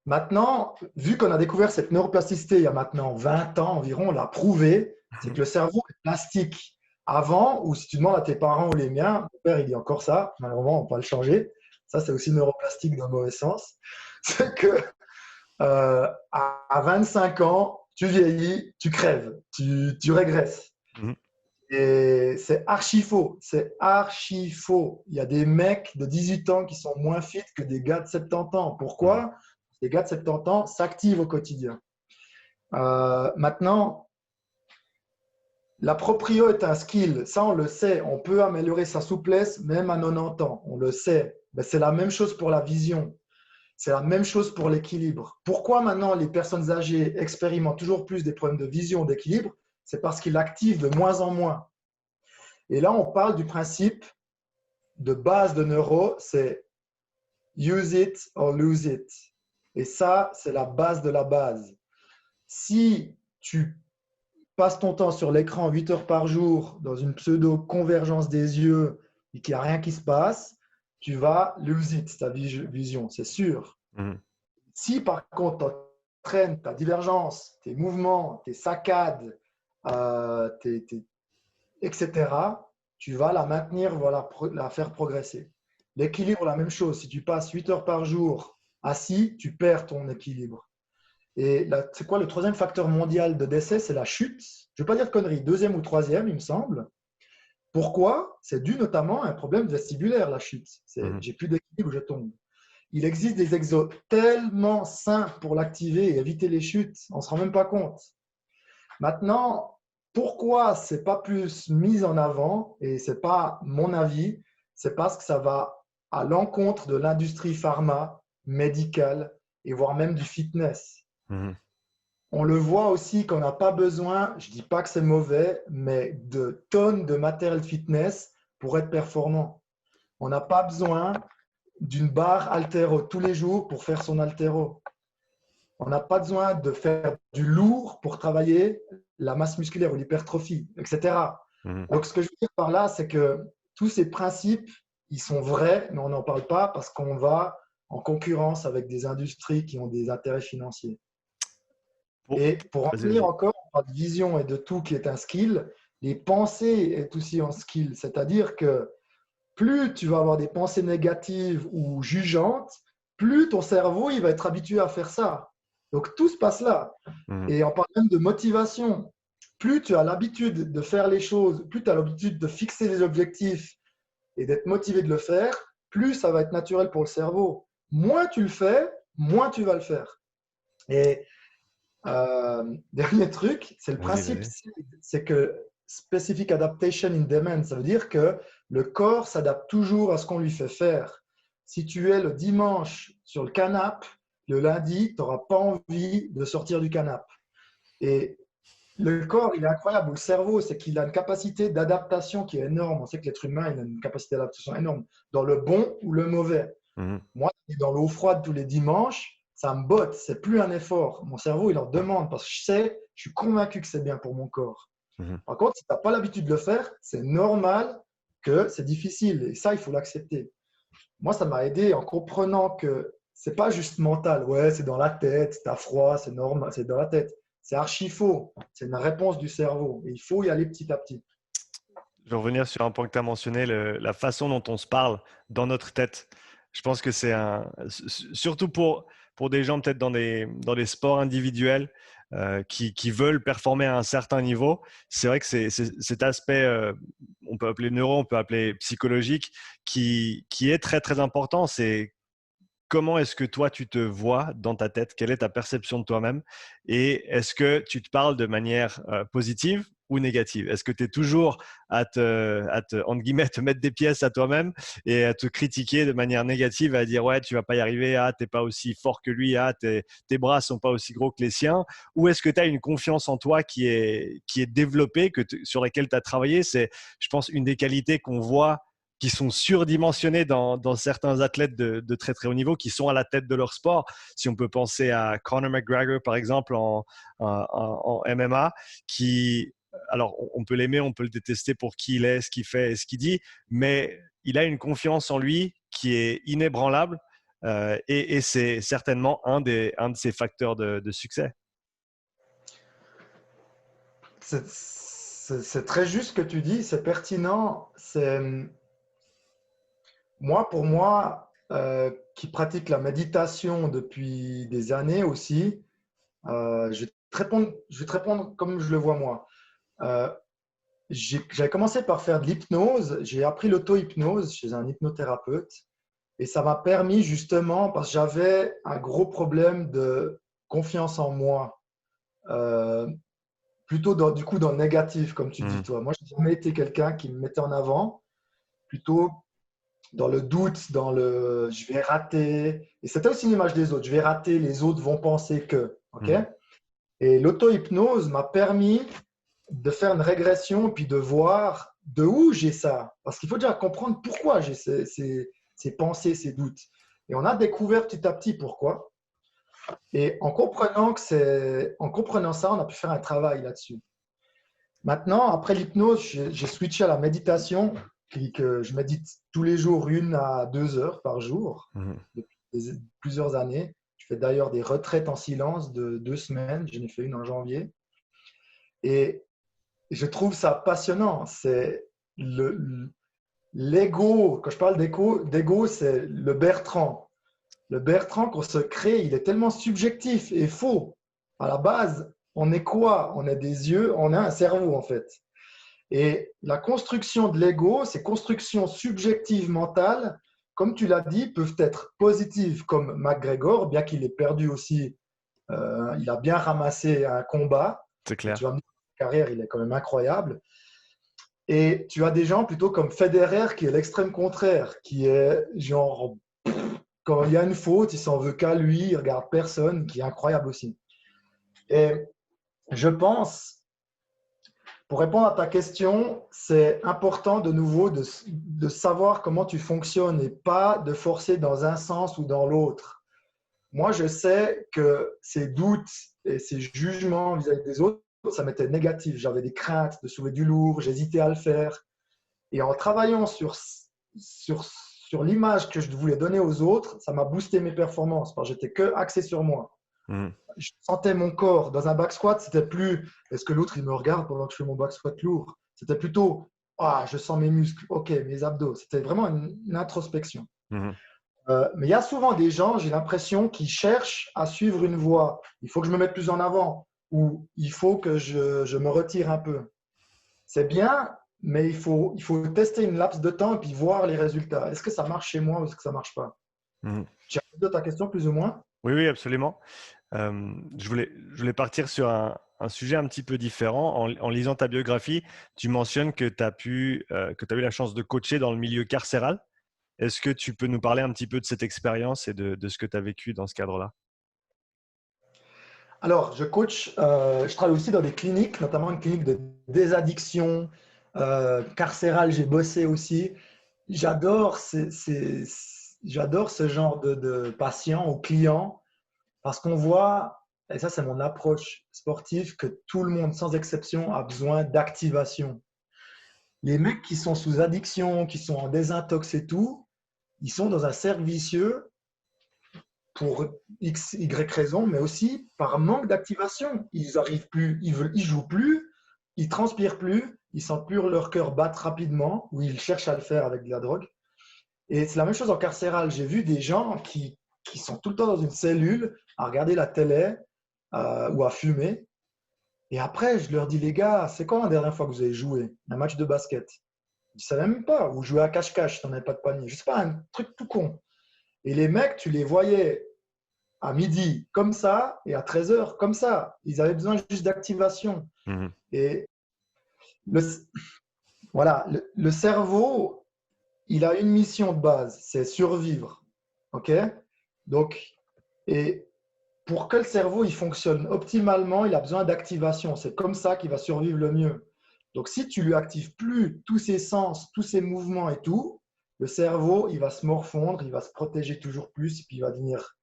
A: Maintenant, vu qu'on a découvert cette neuroplasticité il y a maintenant 20 ans environ, on l'a prouvé, c'est que le cerveau est plastique. Avant, ou si tu demandes à tes parents ou les miens, mon père il dit encore ça, malheureusement on ne peut pas le changer, ça c'est aussi neuroplastique dans le mauvais sens, c'est que à 25 ans, tu vieillis, tu crèves, tu régresses.
B: Mhm.
A: Et c'est archi faux. C'est archi faux. Il y a des mecs de 18 ans qui sont moins fit que des gars de 70 ans.
B: Mhm.
A: Pourquoi? Les gars de 70 ans s'activent au quotidien. Maintenant, la proprio est un skill. Ça, on le sait. On peut améliorer sa souplesse même à 90 ans. On le sait. Mais c'est la même chose pour la vision. C'est la même chose pour l'équilibre. Pourquoi maintenant les personnes âgées expérimentent toujours plus des problèmes de vision, d'équilibre? c'est parce qu'il l'active de moins en moins. Et là, on parle du principe de base de neuro, c'est use it or lose it. Et ça, c'est la base de la base. Si tu passes ton temps sur l'écran 8 heures par jour dans une pseudo-convergence des yeux et qu'il n'y a rien qui se passe, tu vas lose it, ta vision, c'est sûr.
B: Mhm.
A: Si par contre, tu entraînes ta divergence, tes mouvements, tes saccades, etc., tu vas la maintenir, voilà, la faire progresser. L'équilibre, la même chose. Si tu passes 8 heures par jour assis, tu perds ton équilibre. Et c'est quoi le troisième facteur mondial de décès? C'est la chute. Je ne vais pas dire de conneries, deuxième ou troisième, il me semble. Pourquoi? C'est dû notamment à un problème vestibulaire, la chute. J'ai plus d'équilibre, je tombe. Il existe des exos tellement simples pour l'activer et éviter les chutes, on ne se rend même pas compte. Maintenant, pourquoi ce n'est pas plus mis en avant, et ce n'est pas mon avis, c'est parce que ça va à l'encontre de l'industrie pharma, médicale et voire même du fitness. On le voit aussi qu'on n'a pas besoin, je ne dis pas que c'est mauvais, mais de tonnes de matériel fitness pour être performant. On n'a pas besoin d'une barre haltéro tous les jours pour faire son haltéro. On n'a pas besoin de faire du lourd pour travailler la masse musculaire ou l'hypertrophie, etc. Donc, ce que je veux dire par là, c'est que tous ces principes, ils sont vrais, mais on n'en parle pas parce qu'on va en concurrence avec des industries qui ont des intérêts financiers. Et pour en venir encore, on parle de vision et de tout qui est un skill, les pensées est aussi un skill. C'est-à-dire que plus tu vas avoir des pensées négatives ou jugeantes, plus ton cerveau il va être habitué à faire ça. Donc tout se passe là. Et on parle même de motivation. Plus tu as l'habitude de faire les choses, plus tu as l'habitude de fixer les objectifs et d'être motivé de le faire, plus ça va être naturel pour le cerveau. Moins tu le fais, moins tu vas le faire. Et dernier truc, c'est le principe, c'est que Specific Adaptation in Demand, ça veut dire que le corps s'adapte toujours à ce qu'on lui fait faire. Si tu es le dimanche sur le canapé, le lundi, tu n'auras pas envie de sortir du canapé. Et le corps, il est incroyable, ou le cerveau, c'est qu'il a une capacité d'adaptation qui est énorme. On sait que l'être humain, il a une capacité d'adaptation énorme, dans le bon ou le mauvais. Moi, dans l'eau froide tous les dimanches, ça me botte, c'est plus un effort. Mon cerveau, il en demande parce que je suis convaincu que c'est bien pour mon corps. Par contre, si tu n'as pas l'habitude de le faire, c'est normal que c'est difficile. Et ça, il faut l'accepter. Moi, ça m'a aidé en comprenant que c'est pas juste mental. Ouais, c'est dans la tête, tu as froid, c'est normal, c'est dans la tête. C'est archi faux. C'est une réponse du cerveau. Et il faut y aller petit à petit.
B: Je vais revenir sur un point que tu as mentionné, la façon dont on se parle dans notre tête. Je pense que c'est surtout pour des gens peut-être dans des sports individuels qui veulent performer à un certain niveau. C'est vrai que c'est cet aspect, on peut appeler neuro, on peut appeler psychologique, qui est très, très important. C'est comment est-ce que toi, tu te vois dans ta tête? Quelle est ta perception de toi-même? Et est-ce que tu te parles de manière positive ou négative? Est-ce que tu es toujours entre guillemets, te mettre des pièces à toi-même et à te critiquer de manière négative, à dire ouais, tu vas pas y arriver, ah, t'es pas aussi fort que lui, ah, tes bras sont pas aussi gros que les siens? Ou est-ce que tu as une confiance en toi qui est développée, sur laquelle tu as travaillé? C'est, je pense, une des qualités qu'on voit qui sont surdimensionnés dans certains athlètes de très très haut niveau, qui sont à la tête de leur sport. Si on peut penser à Conor McGregor, par exemple, en MMA, qui, alors on peut l'aimer, on peut le détester pour qui il est, ce qu'il fait et ce qu'il dit, mais il a une confiance en lui qui est inébranlable et c'est certainement un de ses facteurs de succès.
A: C'est très juste ce que tu dis, c'est pertinent. Pour moi, qui pratique la méditation depuis des années aussi, je vais te répondre comme je le vois moi. J'avais commencé par faire de l'hypnose, j'ai appris l'auto-hypnose chez un hypnothérapeute et ça m'a permis justement, parce que j'avais un gros problème de confiance en moi, plutôt du coup dans le négatif, comme tu dis toi. Moi, je n'ai jamais été quelqu'un qui me mettait en avant, plutôt dans le doute, dans le je vais rater. Et c'était aussi l'image des autres. Je vais rater, les autres vont penser que. Ok. Et l'auto-hypnose m'a permis de faire une régression puis de voir de où j'ai ça. Parce qu'il faut déjà comprendre pourquoi j'ai ces pensées, ces doutes. Et on a découvert petit à petit pourquoi. Et en comprenant ça, on a pu faire un travail là-dessus. Maintenant, après l'hypnose, j'ai switché à la méditation, que je médite tous les jours 1 à 2 heures par jour
B: Mhm.
A: depuis plusieurs années. Je fais d'ailleurs des retraites en silence de 2 semaines. J'en ai fait une en janvier. Et je trouve ça passionnant. C'est l'ego. Quand je parle d'ego, c'est le Bertrand. Le Bertrand qu'on se crée, il est tellement subjectif et faux. À la base, on est quoi? On a des yeux, on a un cerveau en fait. Et la construction de l'ego, ces constructions subjectives mentales, comme tu l'as dit, peuvent être positives comme McGregor, bien qu'il ait perdu aussi, il a bien ramassé un combat.
B: C'est
A: Et tu
B: clair.
A: vas me dire, sa carrière, il est quand même incroyable. Et tu as des gens plutôt comme Federer qui est l'extrême contraire, qui est genre, quand il y a une faute, il s'en veut qu'à lui, il regarde personne, qui est incroyable aussi. Et je pense, pour répondre à ta question, c'est important de nouveau de savoir comment tu fonctionnes et pas de forcer dans un sens ou dans l'autre. Moi, je sais que ces doutes et ces jugements vis-à-vis des autres, ça m'était négatif. J'avais des craintes de soulever du lourd, j'hésitais à le faire. Et en travaillant sur l'image que je voulais donner aux autres, ça m'a boosté mes performances parce que j'étais que axé sur moi.
B: Mhm.
A: Je sentais mon corps dans un back squat, c'était plus est-ce que l'autre il me regarde pendant que je fais mon back squat lourd. C'était plutôt ah, je sens mes muscles, ok, mes abdos. C'était vraiment une introspection.
B: Mhm.
A: Mais il y a souvent des gens, j'ai l'impression, qui cherchent à suivre une voie. Il faut que je me mette plus en avant ou il faut que je me retire un peu. C'est bien, mais il faut tester une laps de temps et puis voir les résultats. Est-ce que ça marche chez moi ou est-ce que ça ne marche pas?
B: Mhm.
A: Tu as répondu à ta question plus ou moins?
B: Oui, oui, absolument. Je voulais partir sur un sujet un petit peu différent. En lisant ta biographie, tu mentionnes que tu as eu la chance de coacher dans le milieu carcéral. Est-ce que tu peux nous parler un petit peu de cette expérience et de ce que tu as vécu dans ce cadre-là?
A: Alors, je coach, je travaille aussi dans des cliniques, notamment une clinique de désaddiction carcérale. J'ai bossé aussi. J'adore j'adore ce genre de patients ou clients parce qu'on voit, et ça c'est mon approche sportive, que tout le monde, sans exception, a besoin d'activation. Les mecs qui sont sous addiction, qui sont en désintox et tout, ils sont dans un cercle vicieux pour X, Y raison, mais aussi par manque d'activation. Ils arrivent plus, ils jouent plus, ils transpirent plus, ils sentent plus leur cœur battre rapidement, ou ils cherchent à le faire avec de la drogue. Et c'est la même chose en carcéral. J'ai vu des gens qui sont tout le temps dans une cellule à regarder la télé ou à fumer. Et après, je leur dis, les gars, c'est quand la dernière fois que vous avez joué un match de basket? Ils ne savaient même pas. Ou jouer à cache-cache, tu n'en avais pas de panier. Je sais pas, un truc tout con. Et les mecs, tu les voyais à midi comme ça et à 13 heures comme ça. Ils avaient besoin juste d'activation.
B: Mhm.
A: Et le, voilà, le cerveau, il a une mission de base, c'est survivre. OK? Donc, et pour que le cerveau il fonctionne optimalement, il a besoin d'activation. C'est comme ça qu'il va survivre le mieux. Donc, si tu lui actives plus tous ses sens, tous ses mouvements et tout, le cerveau, il va se morfondre, il va se protéger toujours plus, et puis il va devenir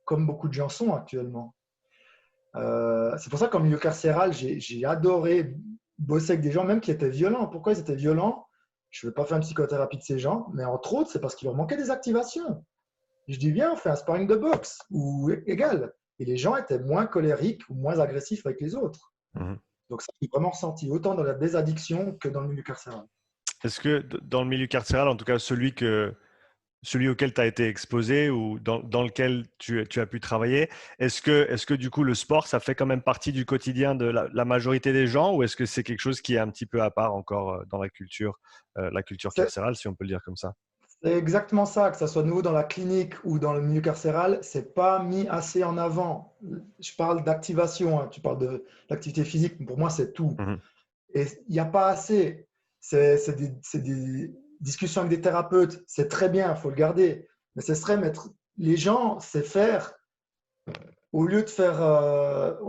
A: comme beaucoup de gens sont actuellement. C'est pour ça qu'en milieu carcéral, j'ai adoré bosser avec des gens, même qui étaient violents. Pourquoi ils étaient violents? Je ne veux pas faire une psychothérapie de ces gens, mais entre autres, c'est parce qu'il leur manquait des activations. Je dis, viens, on fait un sparring de boxe ou égal. Et les gens étaient moins colériques ou moins agressifs avec les autres.
B: Mhm.
A: Donc, ça, j'ai vraiment ressenti, autant dans la désaddiction que dans le milieu carcéral.
B: Est-ce que dans le milieu carcéral, en tout cas celui auquel tu as été exposé ou dans lequel tu as pu travailler, est-ce que du coup le sport, ça fait quand même partie du quotidien de la majorité des gens ou est-ce que c'est quelque chose qui est un petit peu à part encore dans la culture
A: C'est
B: carcérale, si on peut le dire comme ça?
A: c'est exactement ça, que ce soit nouveau dans la clinique ou dans le milieu carcéral, c'est pas mis assez en avant. Je parle d'activation, hein, tu parles de l'activité physique, pour moi c'est tout.
B: Mhm.
A: Et il n'y a pas assez. C'est des discussions avec des thérapeutes, c'est très bien, il faut le garder. Mais ce serait mettre les gens, c'est faire au lieu de faire…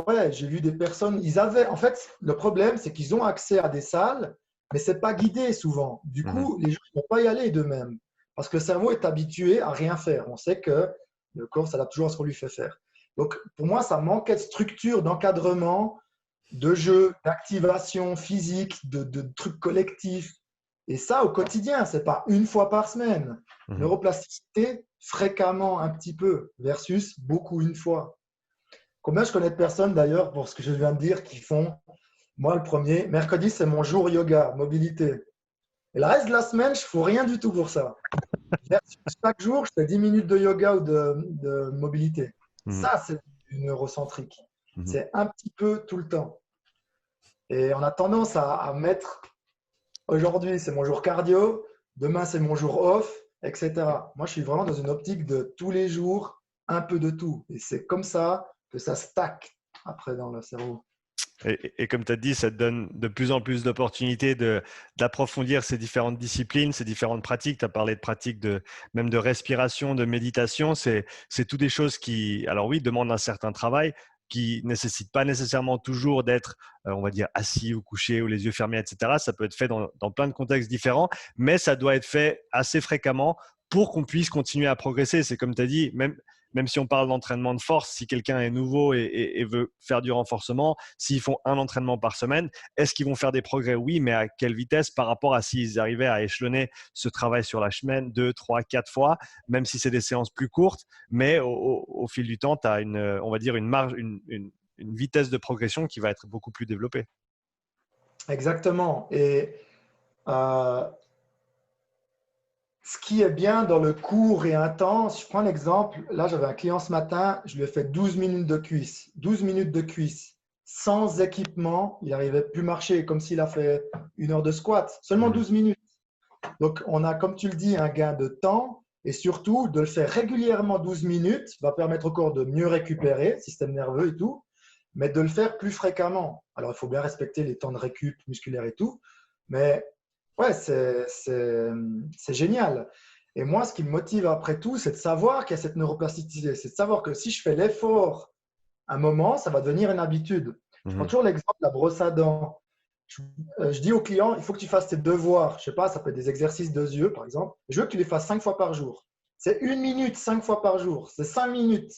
A: ouais, j'ai vu des personnes, ils avaient… En fait, le problème, c'est qu'ils ont accès à des salles, mais ce n'est pas guidé souvent. Du
B: Mhm.
A: coup, les gens ne vont pas y aller d'eux-mêmes parce que le cerveau est habitué à rien faire. On sait que le corps s'adapte toujours à ce qu'on lui fait faire. Donc, pour moi, ça manquait de structure, d'encadrement, de jeu, d'activation physique, de trucs collectifs. Et ça, au quotidien, ce n'est pas une fois par semaine.
B: Mhm.
A: Neuroplasticité, fréquemment un petit peu, versus beaucoup une fois. Combien je connais de personnes d'ailleurs, pour ce que je viens de dire, qui font, moi le premier, mercredi c'est mon jour yoga, mobilité. Et le reste de la semaine, je ne fais rien du tout pour ça. Chaque jour, je fais 10 minutes de yoga ou de mobilité.
B: Mhm.
A: Ça, c'est du neurocentrique.
B: Mhm.
A: C'est un petit peu tout le temps. Et on a tendance à mettre, aujourd'hui c'est mon jour cardio, demain c'est mon jour off, etc. Moi, je suis vraiment dans une optique de tous les jours, un peu de tout. Et c'est comme ça que ça stack après dans le cerveau.
B: Et comme tu as dit, ça te donne de plus en plus d'opportunités d'approfondir ces différentes disciplines, ces différentes pratiques. Tu as parlé de pratiques même de respiration, de méditation. C'est toutes des choses qui, alors oui, demandent un certain travail, qui ne nécessitent pas nécessairement toujours d'être, on va dire, assis ou couché ou les yeux fermés, etc. Ça peut être fait dans plein de contextes différents, mais ça doit être fait assez fréquemment pour qu'on puisse continuer à progresser. C'est comme tu as dit, même si on parle d'entraînement de force, si quelqu'un est nouveau et veut faire du renforcement, s'ils font un entraînement par semaine, est-ce qu'ils vont faire des progrès? Oui, mais à quelle vitesse par rapport à s'ils arrivaient à échelonner ce travail sur la semaine 2, 3, 4 fois, même si c'est des séances plus courtes, mais au fil du temps, tu as on va dire une marge, une vitesse de progression qui va être beaucoup plus développée.
A: Exactement. Et euh, ce qui est bien dans le court et intense, je prends l'exemple, là j'avais un client ce matin, je lui ai fait 12 minutes de cuisse. 12 minutes de cuisse. Sans équipement, il n'arrivait plus à marcher, comme s'il a fait 1 heure de squat. Seulement
B: Mhm.
A: 12 minutes. Donc on a, comme tu le dis, un gain de temps et surtout de le faire régulièrement 12 minutes va permettre au corps de mieux récupérer, système nerveux et tout, mais de le faire plus fréquemment. Alors il faut bien respecter les temps de récup musculaire et tout, mais ouais, c'est génial. Et moi, ce qui me motive après tout, c'est de savoir qu'il y a cette neuroplasticité. C'est de savoir que si je fais l'effort un moment, ça va devenir une habitude. Je prends
B: Mhm.
A: toujours l'exemple de la brosse à dents. Je, je dis au client, il faut que tu fasses tes devoirs. Je sais pas, ça peut être des exercices de yeux, par exemple. Je veux que tu les fasses 5 fois par jour. C'est 1 minute, 5 fois par jour. C'est 5 minutes.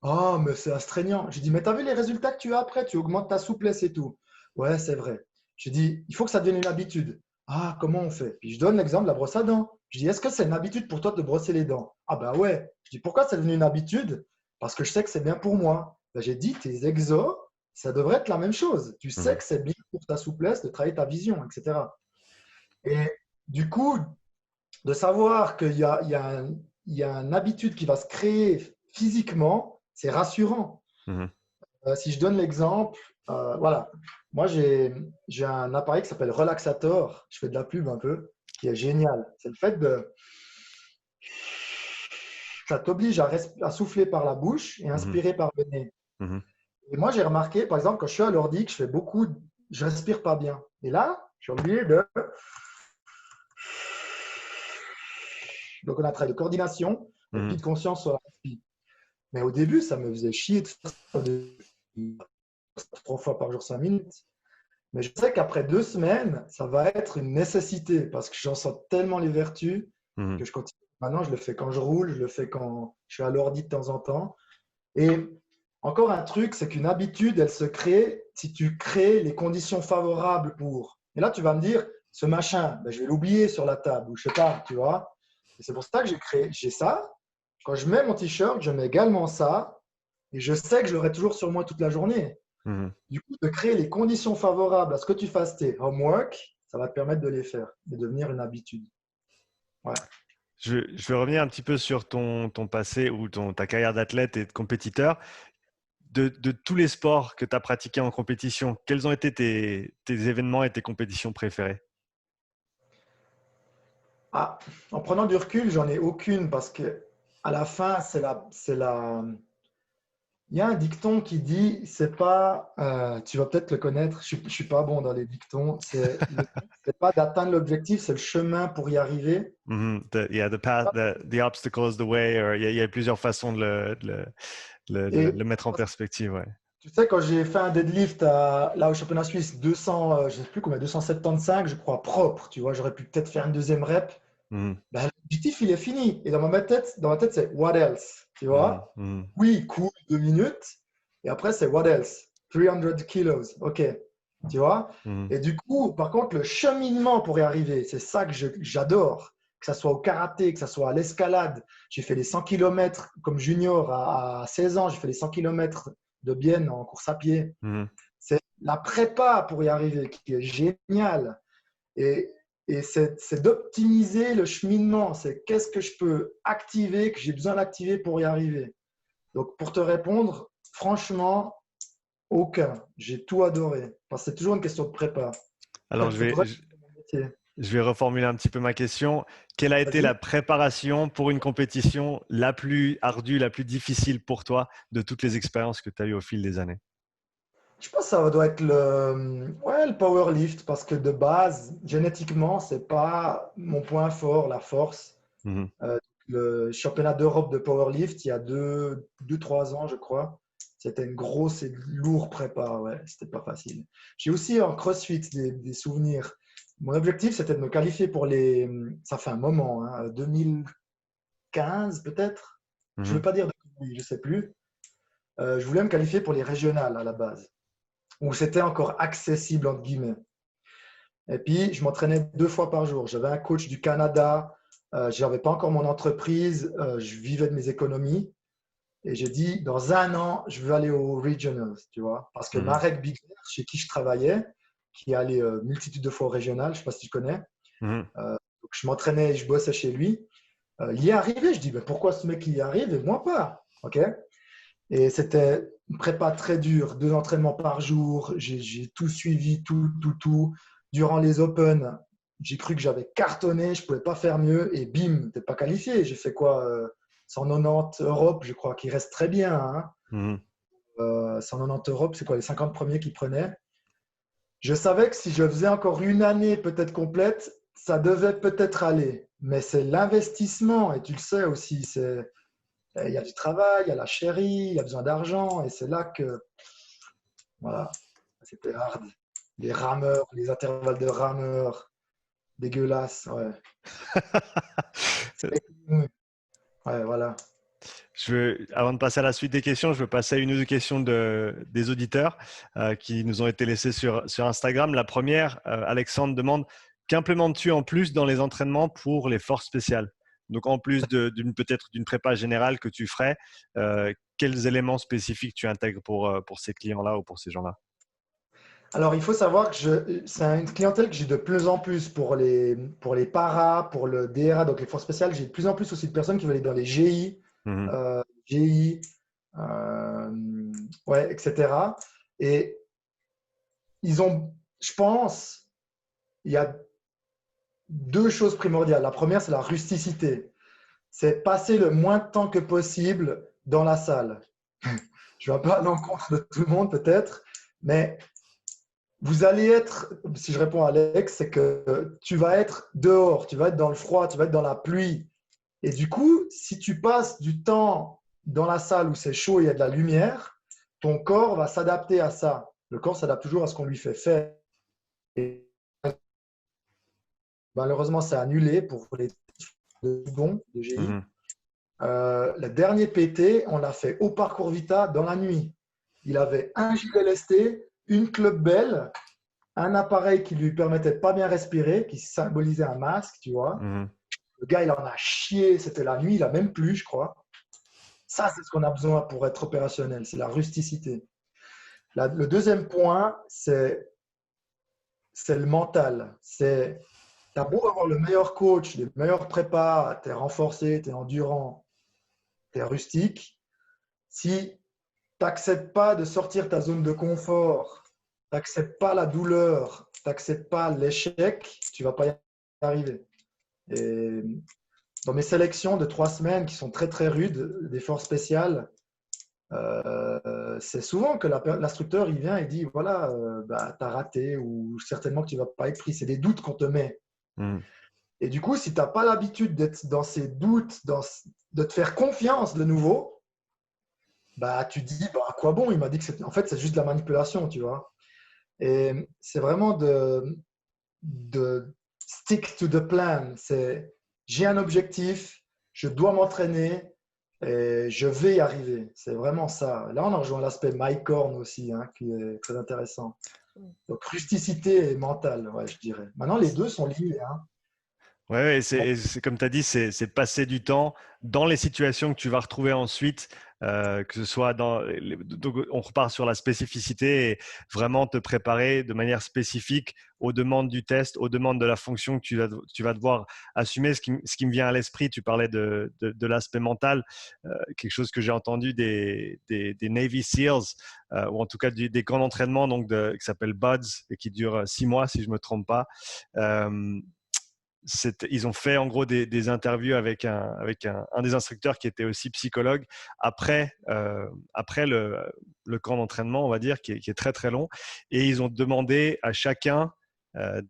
A: Oh, mais c'est astreignant. Je dis, mais tu as vu les résultats que tu as après? Tu augmentes ta souplesse et tout. Ouais, c'est vrai. Je dis, il faut que ça devienne une habitude. Ah, comment on fait? Puis je donne l'exemple de la brosse à dents. Je dis, est-ce que c'est une habitude pour toi de brosser les dents? Ah ben ouais. Je dis, pourquoi c'est devenu une habitude? Parce que je sais que c'est bien pour moi. Ben, j'ai dit, tes exos, ça devrait être la même chose. Tu sais
B: Mhm.
A: que c'est bien pour ta souplesse de travailler ta vision, etc. Et du coup, de savoir qu'il y a une habitude qui va se créer physiquement, c'est rassurant.
B: Mhm.
A: Si je donne l'exemple, voilà, moi j'ai un appareil qui s'appelle Relaxator, je fais de la pub un peu, qui est génial. C'est le fait de, ça t'oblige à souffler par la bouche et
B: Mhm.
A: inspirer par le nez.
B: Mhm.
A: Et moi j'ai remarqué, par exemple, quand je suis à l'ordi, que je fais beaucoup, je respire pas bien. Et là, je suis obligé de, donc on a un travail de coordination et puis
B: Mhm.
A: de conscience sur la respiration. Mais au début, ça me faisait chier de faire ça 3 fois par jour, 5 minutes. Mais je sais qu'après 2 semaines, ça va être une nécessité parce que j'en sens tellement les vertus
B: Mhm.
A: que je continue. Maintenant, je le fais quand je roule, je le fais quand je suis à l'ordi de temps en temps. Et encore un truc, c'est qu'une habitude, elle se crée si tu crées les conditions favorables pour. Et là, tu vas me dire, ce machin, ben, je vais l'oublier sur la table ou je sais pas, tu vois. Et c'est pour ça que j'ai ça. Quand je mets mon t-shirt, je mets également ça. Et je sais que je l'aurai toujours sur moi toute la journée.
B: Mhm.
A: Du coup, de créer les conditions favorables à ce que tu fasses tes homework, ça va te permettre de les faire, de devenir une habitude. Ouais.
B: Je vais revenir un petit peu sur ton passé ou ta carrière d'athlète et de compétiteur. De tous les sports que tu as pratiqués en compétition, quels ont été tes événements et tes compétitions préférées?
A: Ah, en prenant du recul, j'en ai aucune parce que à la fin, il y a un dicton qui dit, c'est pas, tu vas peut-être le connaître, je suis pas bon dans les dictons, c'est pas d'atteindre l'objectif, c'est le chemin pour y arriver.
B: Mhm. Yeah, the path, the obstacle is the way. Il y a plusieurs façons de le
A: Et
B: le mettre en perspective. Ouais.
A: tu sais, quand j'ai fait un deadlift là au championnat suisse, 200, je ne sais plus combien, 275, je crois, propre, tu vois, j'aurais pu peut-être faire une deuxième rep.
B: Mhm,
A: Ben, l'objectif, il est fini. Et dans ma tête, c'est what else, tu
B: mhm,
A: vois?
B: mhm,
A: Oui, cool, 2 minutes. Et après, c'est what else? 300 kilos. OK, tu vois?
B: mhm,
A: Et du coup, par contre, le cheminement pour y arriver, c'est ça que j'adore. Que ça soit au karaté, que ça soit à l'escalade. J'ai fait les 100 km comme junior à 16 ans. J'ai fait les 100 km de Bienne en course à pied.
B: mhm.
A: C'est la prépa pour y arriver qui est géniale. Et, et c'est d'optimiser le cheminement. C'est qu'est-ce que je peux activer, que j'ai besoin d'activer pour y arriver. Donc, pour te répondre, franchement, aucun. J'ai tout adoré. Parce que c'est toujours une question de prépa. Après,
B: Alors,
A: il faudrait que c'est mon métier.
B: je vais reformuler un petit peu ma question. Quelle a été
A: Vas-y.
B: la préparation pour une compétition la plus ardue, la plus difficile pour toi de toutes les expériences que tu as eues au fil des années?
A: Je pense que ça doit être le powerlift parce que de base, génétiquement, c'est pas mon point fort, la force.
B: Mhm,
A: Euh, le championnat d'Europe de powerlift, il y a 3 ans, je crois. C'était une grosse et lourde prépa. Ouais, c'était pas facile. J'ai aussi en CrossFit des souvenirs. Mon objectif, c'était de me qualifier pour les. Ça fait un moment, hein, 2015 peut-être. Je ne
B: mhm,
A: veux pas dire de conneries, je sais plus. Je voulais me qualifier pour les régionales à la base, où c'était encore accessible entre guillemets. Et puis, je m'entraînais 2 fois par jour. J'avais un coach du Canada. Je n'avais pas encore mon entreprise. Je vivais de mes économies. Et j'ai dit, dans un an, je veux aller aux regionals, tu vois. Parce que
B: mhm,
A: Marek Bigler, chez qui je travaillais, qui est allé multitude de fois au régional, je ne sais pas si tu connais.
B: mhm.
A: Donc, je m'entraînais et je bossais chez lui. Il y est arrivé. Je dis, ben, pourquoi ce mec il y arrive et moi pas? OK? Et c'était une prépa très dure, 2 entraînements par jour. J'ai tout suivi, tout. Durant les Open, j'ai cru que j'avais cartonné, je ne pouvais pas faire mieux. Et bim, tu n'es pas qualifié. J'ai fait quoi 190 Europe, je crois, qui reste très bien. Hein.
B: Mhm.
A: 190 Europe, c'est quoi les 50 premiers qui prenaient? Je savais que si je faisais encore une année peut-être complète, ça devait peut-être aller. Mais c'est l'investissement, et tu le sais aussi, il y a du travail, il y a la chérie, il y a besoin d'argent, et c'est là que, voilà, c'était hard. Les rameurs, les intervalles de rameurs, dégueulasse, ouais. Ouais, voilà.
B: Avant de passer à la suite des questions, je veux passer à une ou deux questions des auditeurs qui nous ont été laissées sur Instagram. La première, Alexandre demande qu'implémentes-tu en plus dans les entraînements pour les forces spéciales? Donc, en plus peut-être d'une prépa générale que tu ferais, quels éléments spécifiques tu intègres pour ces clients-là ou pour ces gens-là?
A: Alors, il faut savoir que c'est une clientèle que j'ai de plus en plus pour les paras, pour le DRA, donc les forces spéciales. J'ai de plus en plus aussi de personnes qui veulent aller dans les
B: Mhm,
A: GI, ouais, etc. Et je pense, il y a 2 choses primordiales. La première, c'est la rusticité. C'est passer le moins de temps que possible dans la salle. Je vais un peu à l'encontre de tout le monde peut-être, mais vous allez être, si je réponds à Alex, c'est que tu vas être dehors, tu vas être dans le froid, tu vas être dans la pluie. Et du coup, si tu passes du temps dans la salle où c'est chaud et il y a de la lumière, ton corps va s'adapter à ça. Le corps s'adapte toujours à ce qu'on lui fait faire. Et malheureusement, c'est annulé pour les bons de GI.
B: mhm,
A: Le dernier PT, on l'a fait au parcours Vita dans la nuit. Il avait un gilet lesté, une club belle, un appareil qui lui permettait de pas bien respirer, qui symbolisait un masque, tu vois.
B: mhm.
A: Le gars, il en a chié, c'était la nuit, il a même plu, je crois. Ça, c'est ce qu'on a besoin pour être opérationnel, c'est la rusticité. Le deuxième point, c'est le mental. T'as beau avoir le meilleur coach, les meilleurs prépas, t'es renforcé, t'es endurant, t'es rustique. Si t'acceptes pas de sortir ta zone de confort, t'acceptes pas la douleur, t'acceptes pas l'échec, tu vas pas y arriver. Et dans mes sélections de 3 semaines qui sont très très rudes, des forces spéciales, c'est souvent que l'instructeur il vient et dit voilà, bah, tu as raté ou certainement que tu ne vas pas être pris. C'est des doutes qu'on te met.
B: Mhm.
A: Et du coup, si tu n'as pas l'habitude d'être dans ces doutes, de te faire confiance de nouveau, bah, tu te dis, bah, à quoi bon? Il m'a dit que en fait, c'est juste de la manipulation, tu vois. Et c'est vraiment de stick to the plan. C'est, j'ai un objectif, je dois m'entraîner et je vais y arriver. C'est vraiment ça. Là, on a rejoint l'aspect MyCorn aussi, hein, qui est très intéressant. Donc, rusticité et mentale, ouais, je dirais. Maintenant, les deux sont liés, hein.
B: Ouais, ouais,
A: Bon,
B: et c'est comme tu as dit, c'est passer du temps dans les situations que tu vas retrouver ensuite, que ce soit donc on repart sur la spécificité et vraiment te préparer de manière spécifique aux demandes du test, aux demandes de la fonction que tu vas devoir assumer. Ce qui me vient à l'esprit, tu parlais de l'aspect mental, quelque chose que j'ai entendu des Navy SEALs, ou en tout cas des camps d'entraînement donc qui s'appelle BUDS et qui durent 6 mois si je ne me trompe pas. Euh, Ils ont fait en gros des interviews avec un des instructeurs qui était aussi psychologue après le camp d'entraînement, on va dire, qui est très très long. Et ils ont demandé à chacun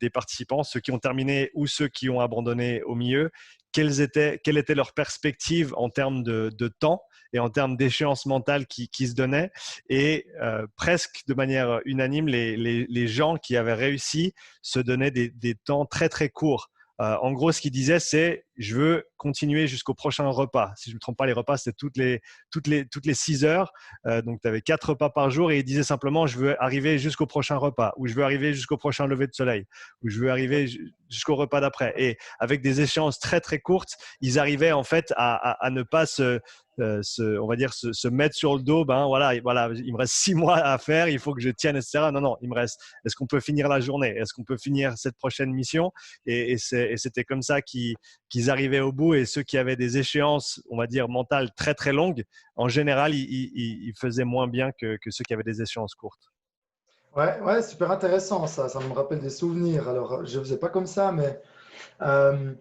B: des participants, ceux qui ont terminé ou ceux qui ont abandonné au milieu, quelle était leur perspective en termes de temps et en termes d'échéance mentale qui se donnaient. Et presque de manière unanime, les gens qui avaient réussi se donnaient des temps très très courts. En gros, ce qu'il disait, c'est je veux continuer jusqu'au prochain repas. Si je ne me trompe pas, les repas, c'était toutes les 6 heures. Donc, tu avais 4 repas par jour et il disait simplement je veux arriver jusqu'au prochain repas, ou je veux arriver jusqu'au prochain lever de soleil, ou je veux arriver jusqu'au repas d'après. Et avec des échéances très, très courtes, ils arrivaient en fait à ne pas on va dire se mettre sur le dos. Ben voilà, il me reste 6 mois à faire, il faut que je tienne, etc. Non, non, il me reste. Est-ce qu'on peut finir la journée? Est-ce qu'on peut finir cette prochaine mission? Et c'était comme ça qu'ils arrivaient au bout. Et ceux qui avaient des échéances, on va dire, mentales très, très longues, en général, ils faisaient moins bien que ceux qui avaient des échéances courtes.
A: ouais, ouais, super intéressant ça. Ça me rappelle des souvenirs. Alors, je ne faisais pas comme ça, mais euh,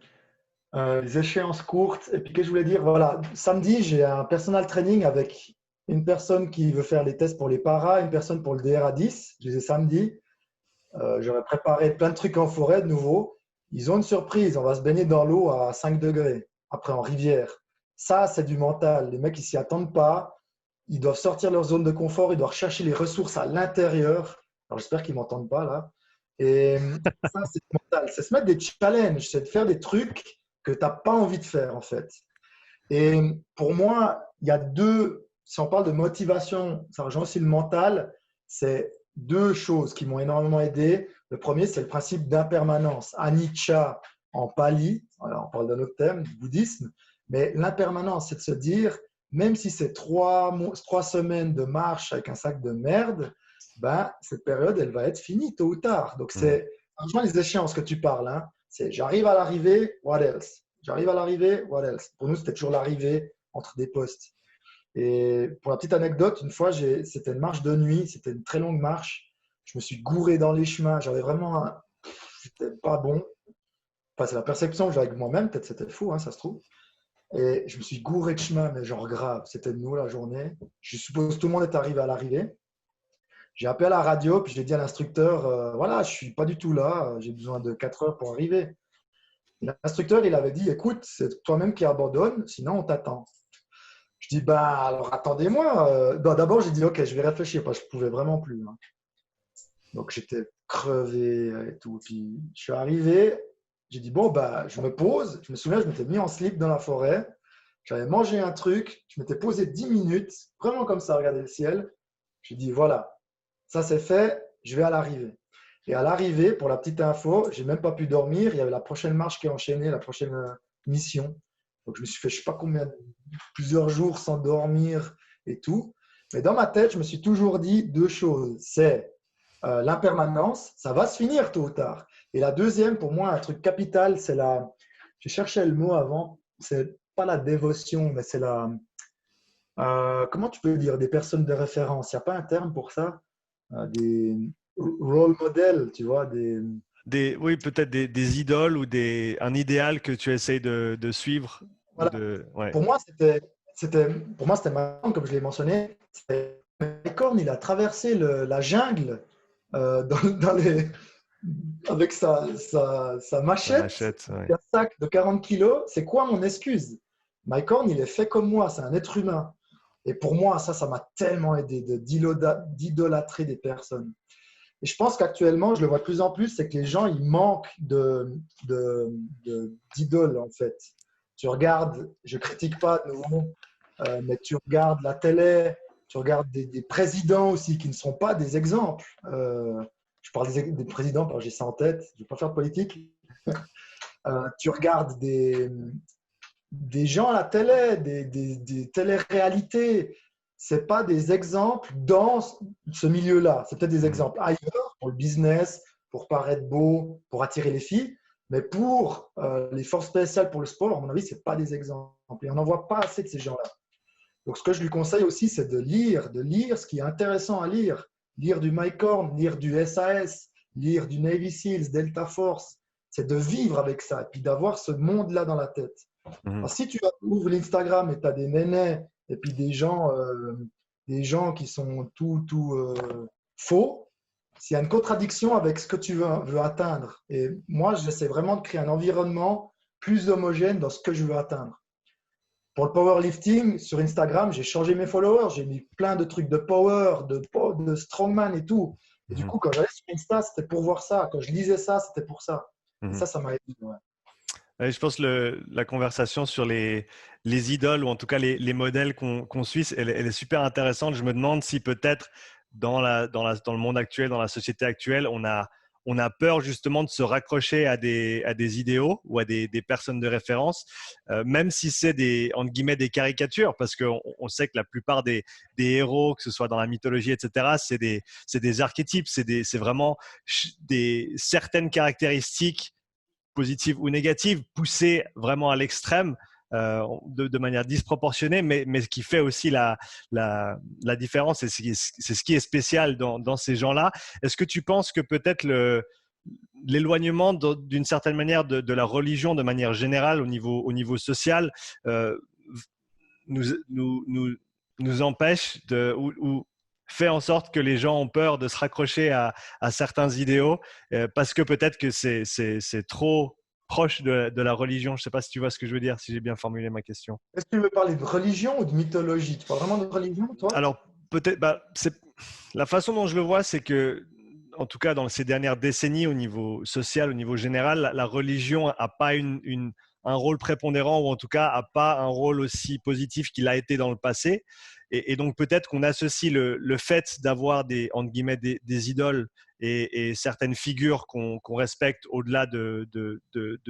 A: les échéances courtes. Et puis, que je voulais dire, voilà, samedi, j'ai un personal training avec une personne qui veut faire les tests pour les paras, une personne pour le DRA10. Je les ai samedi. J'aurais préparé plein de trucs en forêt de nouveau. Ils ont une surprise. On va se baigner dans l'eau à 5 degrés, après en rivière. Ça, c'est du mental. Les mecs, ils s'y attendent pas. Ils doivent sortir de leur zone de confort. Ils doivent chercher les ressources à l'intérieur. Alors, j'espère qu'ils ne m'entendent pas là. Et ça, c'est du mental. C'est se mettre des challenges. C'est de faire des trucs que tu n'as pas envie de faire, en fait. Et pour moi, il y a deux, si on parle de motivation, ça rejoint aussi le mental, c'est deux choses qui m'ont énormément aidé. Le premier, c'est le principe d'impermanence. Anicca en pali, voilà, on parle d'un autre terme, du bouddhisme, mais l'impermanence, c'est de se dire, même si c'est 3 semaines de marche avec un sac de merde, ben, cette période, elle va être finie tôt ou tard. Donc,
B: Mmh.
A: c'est, rejoint les échéances que tu parles, hein. C'est j'arrive à l'arrivée, what else? J'arrive à l'arrivée, what else? Pour nous, c'était toujours l'arrivée entre des postes. Et pour la petite anecdote, une fois, c'était une marche de nuit, c'était une très longue marche. Je me suis gouré dans les chemins. J'avais vraiment c'était pas bon. Enfin, c'est la perception que j'avais avec moi-même. Peut-être c'était fou, hein, ça se trouve. Et je me suis gouré de chemin, mais genre grave. C'était de nous la journée. Je suppose que tout le monde est arrivé à l'arrivée. J'ai appelé à la radio, puis j'ai dit à l'instructeur, voilà, je suis pas du tout là. J'ai besoin de 4 heures pour arriver. L'instructeur, il avait dit, écoute, c'est toi-même qui abandonne, sinon on t'attend. Je dis, bah alors attendez-moi. D'abord, j'ai dit, ok, je vais réfléchir, parce que je pouvais vraiment plus, hein. Donc j'étais crevé et tout. Puis je suis arrivé, j'ai dit, bon, bah je me pose. Je me souviens, je m'étais mis en slip dans la forêt. J'avais mangé un truc, je m'étais posé 10 minutes, vraiment comme ça, regarder le ciel. J'ai dit, voilà, ça c'est fait, je vais à l'arrivée. Et à l'arrivée, pour la petite info, j'ai même pas pu dormir. Il y avait la prochaine marche qui est enchaînée, la prochaine mission. Donc je me suis fait, je sais pas combien, plusieurs jours sans dormir et tout. Mais dans ma tête, je me suis toujours dit deux choses. C'est l'impermanence, ça va se finir tôt ou tard. Et la deuxième, pour moi, un truc capital, c'est la. Je cherchais le mot avant. C'est pas la dévotion, mais c'est la. Comment tu peux dire des personnes de référence? Il n'y a pas un terme pour ça? Des role models, tu vois,
B: Oui, peut-être des idoles ou un idéal que tu essayes de suivre.
A: voilà.
B: Ouais.
A: Pour moi, pour moi, c'était marrant, comme je l'ai mentionné. Corn, il a traversé la jungle dans avec sa
B: La
A: machette,
B: machette, ouais.
A: un sac de 40 kilos. C'est quoi mon excuse? Mike Horn, il est fait comme moi, c'est un être humain. Et pour moi, ça m'a tellement aidé d'idolâtrer des personnes. Et je pense qu'actuellement, je le vois de plus en plus, c'est que les gens, ils manquent d'idoles, en fait. Tu regardes, je critique pas de nouveau, mais tu regardes la télé, tu regardes des présidents aussi qui ne sont pas des exemples. Je parle des présidents parce que j'ai ça en tête, je ne vais pas faire de politique. Tu regardes des gens à la télé, des télé-réalités. Ce pas des exemples dans ce milieu-là. C'est peut-être des exemples ailleurs pour le business, pour paraître beau, pour attirer les filles. Mais pour les forces spéciales pour le sport, à mon avis, ce pas des exemples. Et on n'en voit pas assez de ces gens-là. Donc, ce que je lui conseille aussi, c'est de lire ce qui est intéressant à lire. Lire du Mike Horn, lire du SAS, lire du Navy Seals, Delta Force. C'est de vivre avec ça et puis d'avoir ce monde-là dans la tête. Alors, si tu ouvres l'Instagram et tu as des nénés et puis des gens qui sont tout faux, s'il y a une contradiction avec ce que tu veux atteindre. Et moi, j'essaie vraiment de créer un environnement plus homogène dans ce que je veux atteindre. Pour le powerlifting, sur Instagram, j'ai changé mes followers. J'ai mis plein de trucs de power, de strongman et tout. Et du coup, quand j'allais sur Insta, c'était pour voir ça. Quand je lisais ça, c'était pour ça. Et ça m'a aidé. Ouais.
B: Je pense que la conversation sur les idoles, ou en tout cas les modèles qu'on suit, elle est super intéressante. Je me demande si peut-être dans le monde actuel, dans la société actuelle, on a peur justement de se raccrocher à des idéaux ou à des personnes de référence, même si c'est entre guillemets des caricatures, parce qu'on sait que la plupart des héros, que ce soit dans la mythologie, etc., c'est des archétypes, c'est vraiment certaines caractéristiques positives ou négatives poussées vraiment à l'extrême, de manière disproportionnée, mais ce qui fait aussi la différence, et c'est ce qui est spécial dans ces gens-là. Est-ce que tu penses que peut-être l'éloignement d'une certaine manière de la religion de manière générale au niveau social nous empêche ou fait en sorte que les gens ont peur de se raccrocher à certains idéaux parce que peut-être que c'est trop proche de la religion. Je ne sais pas si tu vois ce que je veux dire, si j'ai bien formulé ma question.
A: Est-ce que tu veux parler de religion ou de mythologie? Tu parles vraiment de religion, toi?
B: Alors, peut-être, la façon dont je le vois, c'est que, en tout cas, dans ces dernières décennies, au niveau social, au niveau général, la religion n'a pas un rôle prépondérant, ou en tout cas n'a pas un rôle aussi positif qu'il a été dans le passé. Et donc, peut-être qu'on associe le fait d'avoir entre guillemets, des idoles et certaines figures qu'on respecte au-delà de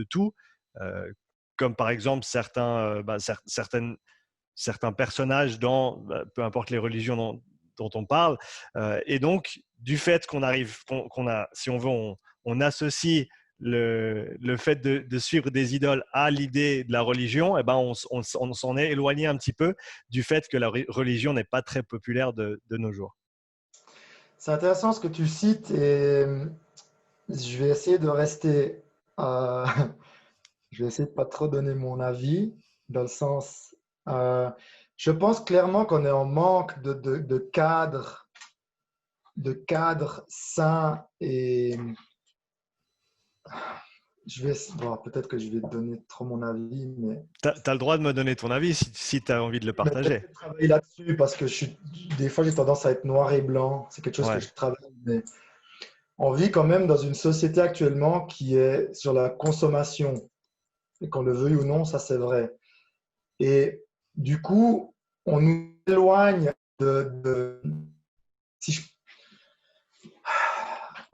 B: tout, euh, comme par exemple certains personnages peu importe les religions dont on parle. Et donc, du fait si on veut, on associe le fait de suivre des idoles à l'idée de la religion, et ben on s'en est éloigné un petit peu du fait que la religion n'est pas très populaire de nos jours.
A: C'est intéressant ce que tu cites et je vais essayer de rester. euh, je vais essayer de pas trop donner mon avis dans le sens. euh, je pense clairement qu'on est en manque de cadres sains et bon, peut-être que je vais te donner trop mon avis, mais
B: Tu as le droit de me donner ton avis si tu as envie de le
A: mais
B: partager.
A: peut-être que je travaille là-dessus parce que des fois j'ai tendance à être noir et blanc. C'est quelque chose que
B: Ouais.
A: je travaille, mais on vit quand même dans une société actuellement qui est sur la consommation. Et qu'on le veuille ou non, ça c'est vrai. Et du coup, on nous éloigne si je-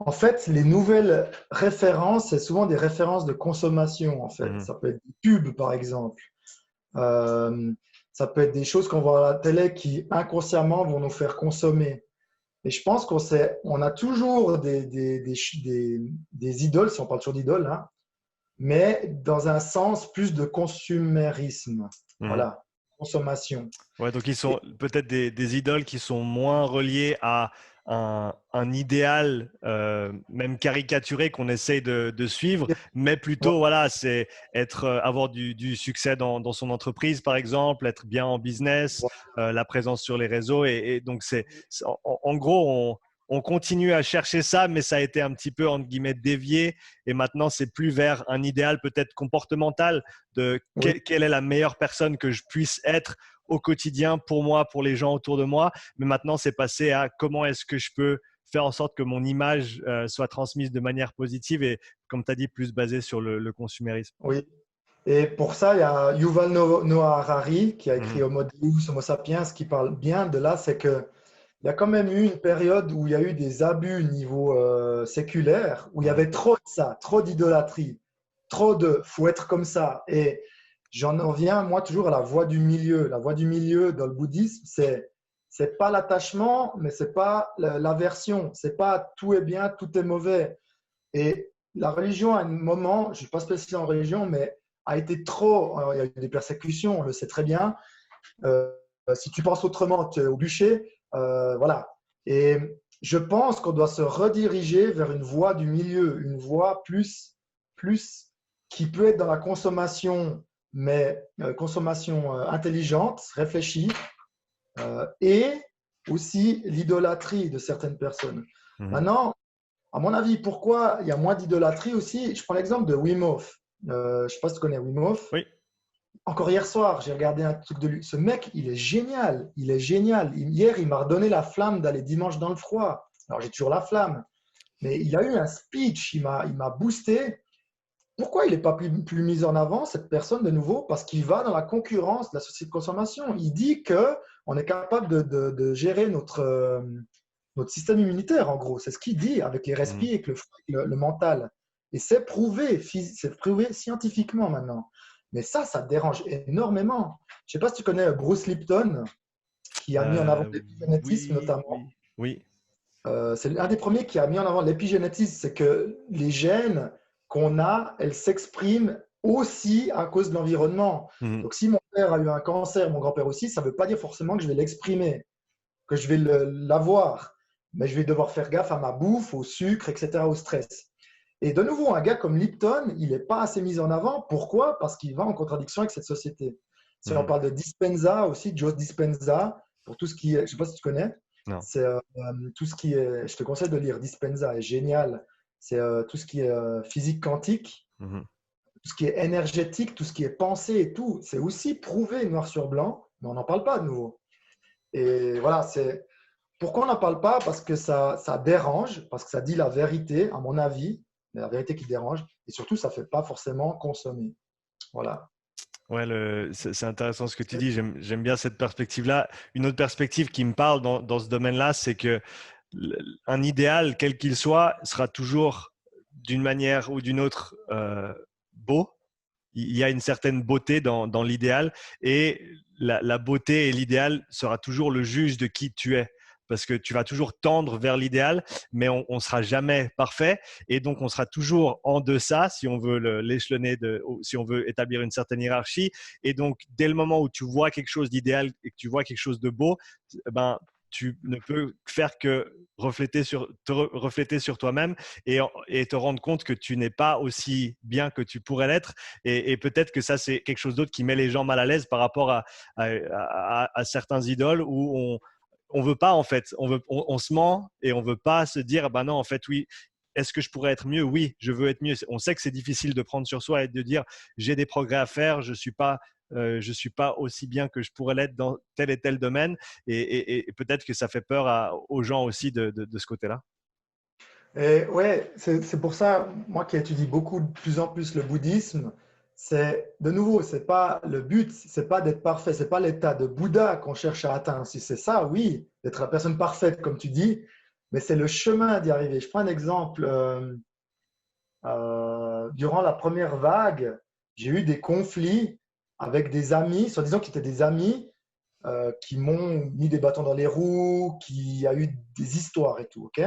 A: En fait, les nouvelles références, c'est souvent des références de consommation, en fait. Ça peut être des pubs, par exemple. Euh, Ça peut être des choses qu'on voit à la télé qui, inconsciemment, vont nous faire consommer. Et je pense on a toujours des idoles, si on parle toujours d'idoles, hein, mais dans un sens plus de consumérisme. Voilà, consommation.
B: Ouais, donc ils sont peut-être des idoles qui sont moins reliées à un idéal, même caricaturé, qu'on essaye de suivre, mais plutôt, voilà, c'est avoir du succès dans son entreprise, par exemple, être bien en business, la présence sur les réseaux. Et donc, en gros, on continue à chercher ça, mais ça a été un petit peu, entre guillemets, dévié. Et maintenant, c'est plus vers un idéal peut-être comportemental de
A: Oui,
B: quelle est la meilleure personne que je puisse être au quotidien pour moi, pour les gens autour de moi. Mais maintenant, c'est passé à comment est-ce que je peux faire en sorte que mon image soit transmise de manière positive et, comme tu as dit, plus basée sur le consumérisme.
A: oui. Et pour ça, il y a Yuval Noah Harari qui a écrit
B: Mhm.
A: Homo Deus, Homo sapiens, qui parle bien de là, c'est que il y a quand même eu une période où il y a eu des abus au niveau séculaire, où il y
B: Mhm.
A: avait trop de ça, trop d'idolâtrie, trop de faut être comme ça. Et j'en reviens, moi, toujours à la voie du milieu. La voie du milieu dans le bouddhisme, c'est pas l'attachement, mais c'est pas l'aversion. C'est pas tout est bien, tout est mauvais. Et la religion, à un moment, je ne suis pas spécialiste en religion, mais a été trop. Alors, il y a eu des persécutions, on le sait très bien. Euh, Si tu penses autrement, tu es au bûcher. Voilà. Et je pense qu'on doit se rediriger vers une voie du milieu, une voie plus qui peut être dans la consommation, mais consommation intelligente, réfléchie, et aussi l'idolâtrie de certaines personnes.
B: Mhm.
A: Maintenant, à mon avis, pourquoi il y a moins d'idolâtrie aussi? Je prends l'exemple de Wim Hof. Je ne sais pas si tu connais Wim Hof.
B: Oui.
A: Encore hier soir, j'ai regardé un truc de lui. Ce mec, il est génial. Il est génial. Hier, il m'a redonné la flamme d'aller dimanche dans le froid. Alors, j'ai toujours la flamme. Mais il a eu un speech. Il m'a boosté. Pourquoi il n'est pas plus mis en avant, cette personne, de nouveau? Parce qu'il va dans la concurrence de la société de consommation. Il dit qu'on est capable de gérer notre système immunitaire, en gros. C'est ce qu'il dit avec les
B: Mhm.
A: respires, avec le mental. Et c'est prouvé scientifiquement maintenant. Mais ça dérange énormément. Je ne sais pas si tu connais Bruce Lipton, qui a mis en avant
B: Euh,
A: l'épigénétisme
B: oui,
A: notamment.
B: oui, oui.
A: C'est un des premiers qui a mis en avant l'épigénétisme, c'est que les gènes qu'on a, elles s'expriment aussi à cause de l'environnement.
B: Mhm.
A: Donc, si mon père a eu un cancer, mon grand-père aussi, ça ne veut pas dire forcément que je vais l'exprimer, que je vais l'avoir, mais je vais devoir faire gaffe à ma bouffe, au sucre, etc., au stress. Et de nouveau, un gars comme Lipton, il n'est pas assez mis en avant. Pourquoi? Parce qu'il va en contradiction avec cette société. Si on
B: Mhm.
A: parle de Dispenza aussi, Joe Dispenza, pour tout ce qui est, je ne sais pas si tu connais,
B: Non.
A: c'est tout ce qui est, je te conseille de lire Dispenza, est génial. C'est tout ce qui est physique quantique,
B: Mhm.
A: tout ce qui est énergétique, tout ce qui est pensée et tout. C'est aussi prouvé noir sur blanc, mais on n'en parle pas de nouveau. Et voilà, c'est pourquoi on n'en parle pas? Parce que ça dérange, parce que ça dit la vérité, à mon avis, mais la vérité qui dérange, et surtout, ça ne fait pas forcément consommer. Voilà.
B: Ouais, c'est intéressant ce que tu dis. J'aime bien cette perspective-là. Une autre perspective qui me parle dans ce domaine-là, c'est que un idéal, quel qu'il soit, sera toujours d'une manière ou d'une autre beau. Il y a une certaine beauté dans l'idéal et la beauté et l'idéal sera toujours le juge de qui tu es. Parce que tu vas toujours tendre vers l'idéal, mais on ne sera jamais parfait. Et donc, on sera toujours en deçà si on veut l'échelonner, si on veut établir une certaine hiérarchie. Et donc, dès le moment où tu vois quelque chose d'idéal et que tu vois quelque chose de beau, ben, tu ne peux faire que te refléter sur toi-même et te rendre compte que tu n'es pas aussi bien que tu pourrais l'être. Et peut-être que ça, c'est quelque chose d'autre qui met les gens mal à l'aise par rapport à certains idoles où on veut pas, en fait, on se ment et on veut pas se dire, ben non, en fait, oui, est-ce que je pourrais être mieux? Oui, je veux être mieux. On sait que c'est difficile de prendre sur soi et de dire, j'ai des progrès à faire, je suis pas aussi bien que je pourrais l'être dans tel et tel domaine. Et peut-être que ça fait peur aux gens aussi de ce côté-là.
A: Et ouais, c'est pour ça, moi qui étudie beaucoup de plus en plus le bouddhisme, c'est de nouveau, c'est pas le but, c'est pas d'être parfait, c'est pas l'état de Bouddha qu'on cherche à atteindre. Si c'est ça, oui, d'être la personne parfaite, comme tu dis, mais c'est le chemin d'y arriver. Je prends un exemple. Durant la première vague, j'ai eu des conflits avec des amis, soi-disant qui étaient des amis, qui m'ont mis des bâtons dans les roues, qui a eu des histoires et tout. Ok.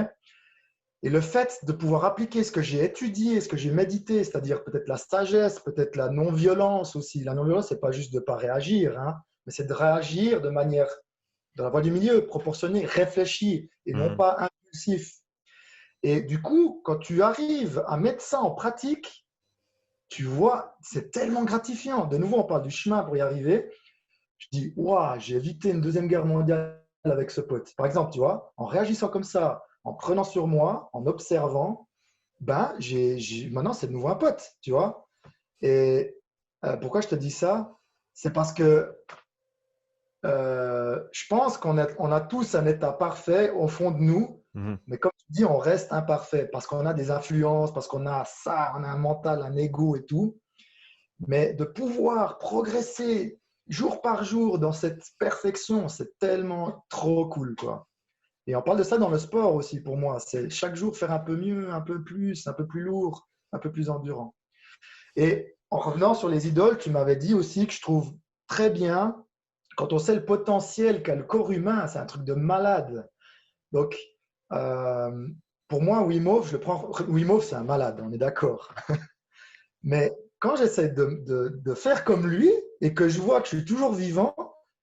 A: Et le fait de pouvoir appliquer ce que j'ai étudié, ce que j'ai médité, c'est-à-dire peut-être la sagesse, peut-être la non-violence aussi. La non-violence, c'est pas juste de ne pas réagir, hein, mais c'est de réagir de manière, dans la voie du milieu, proportionnée, réfléchie et non
B: Mhm.
A: pas impulsif. Et du coup, quand tu arrives à mettre ça en pratique, tu vois, c'est tellement gratifiant. De nouveau, on parle du chemin pour y arriver. Je dis, waouh, j'ai évité une deuxième guerre mondiale avec ce pote. Par exemple, tu vois, en réagissant comme ça, en prenant sur moi, en observant, ben, maintenant, c'est de nouveau un pote, tu vois. Et pourquoi je te dis ça? C'est parce que je pense on a tous un état parfait au fond de nous,
B: Mhm.
A: mais comme tu dis, on reste imparfait parce qu'on a des influences, parce qu'on a ça, on a un mental, un ego et tout. Mais de pouvoir progresser jour par jour dans cette perfection, c'est tellement trop cool, quoi. Et on parle de ça dans le sport aussi pour moi. C'est chaque jour faire un peu mieux, un peu plus lourd, un peu plus endurant. Et en revenant sur les idoles, tu m'avais dit aussi que je trouve très bien quand on sait le potentiel qu'a le corps humain, c'est un truc de malade. Donc, euh, pour moi, Wim Hof, Wim Hof, c'est un malade, on est d'accord. Mais quand j'essaie de faire comme lui et que je vois que je suis toujours vivant,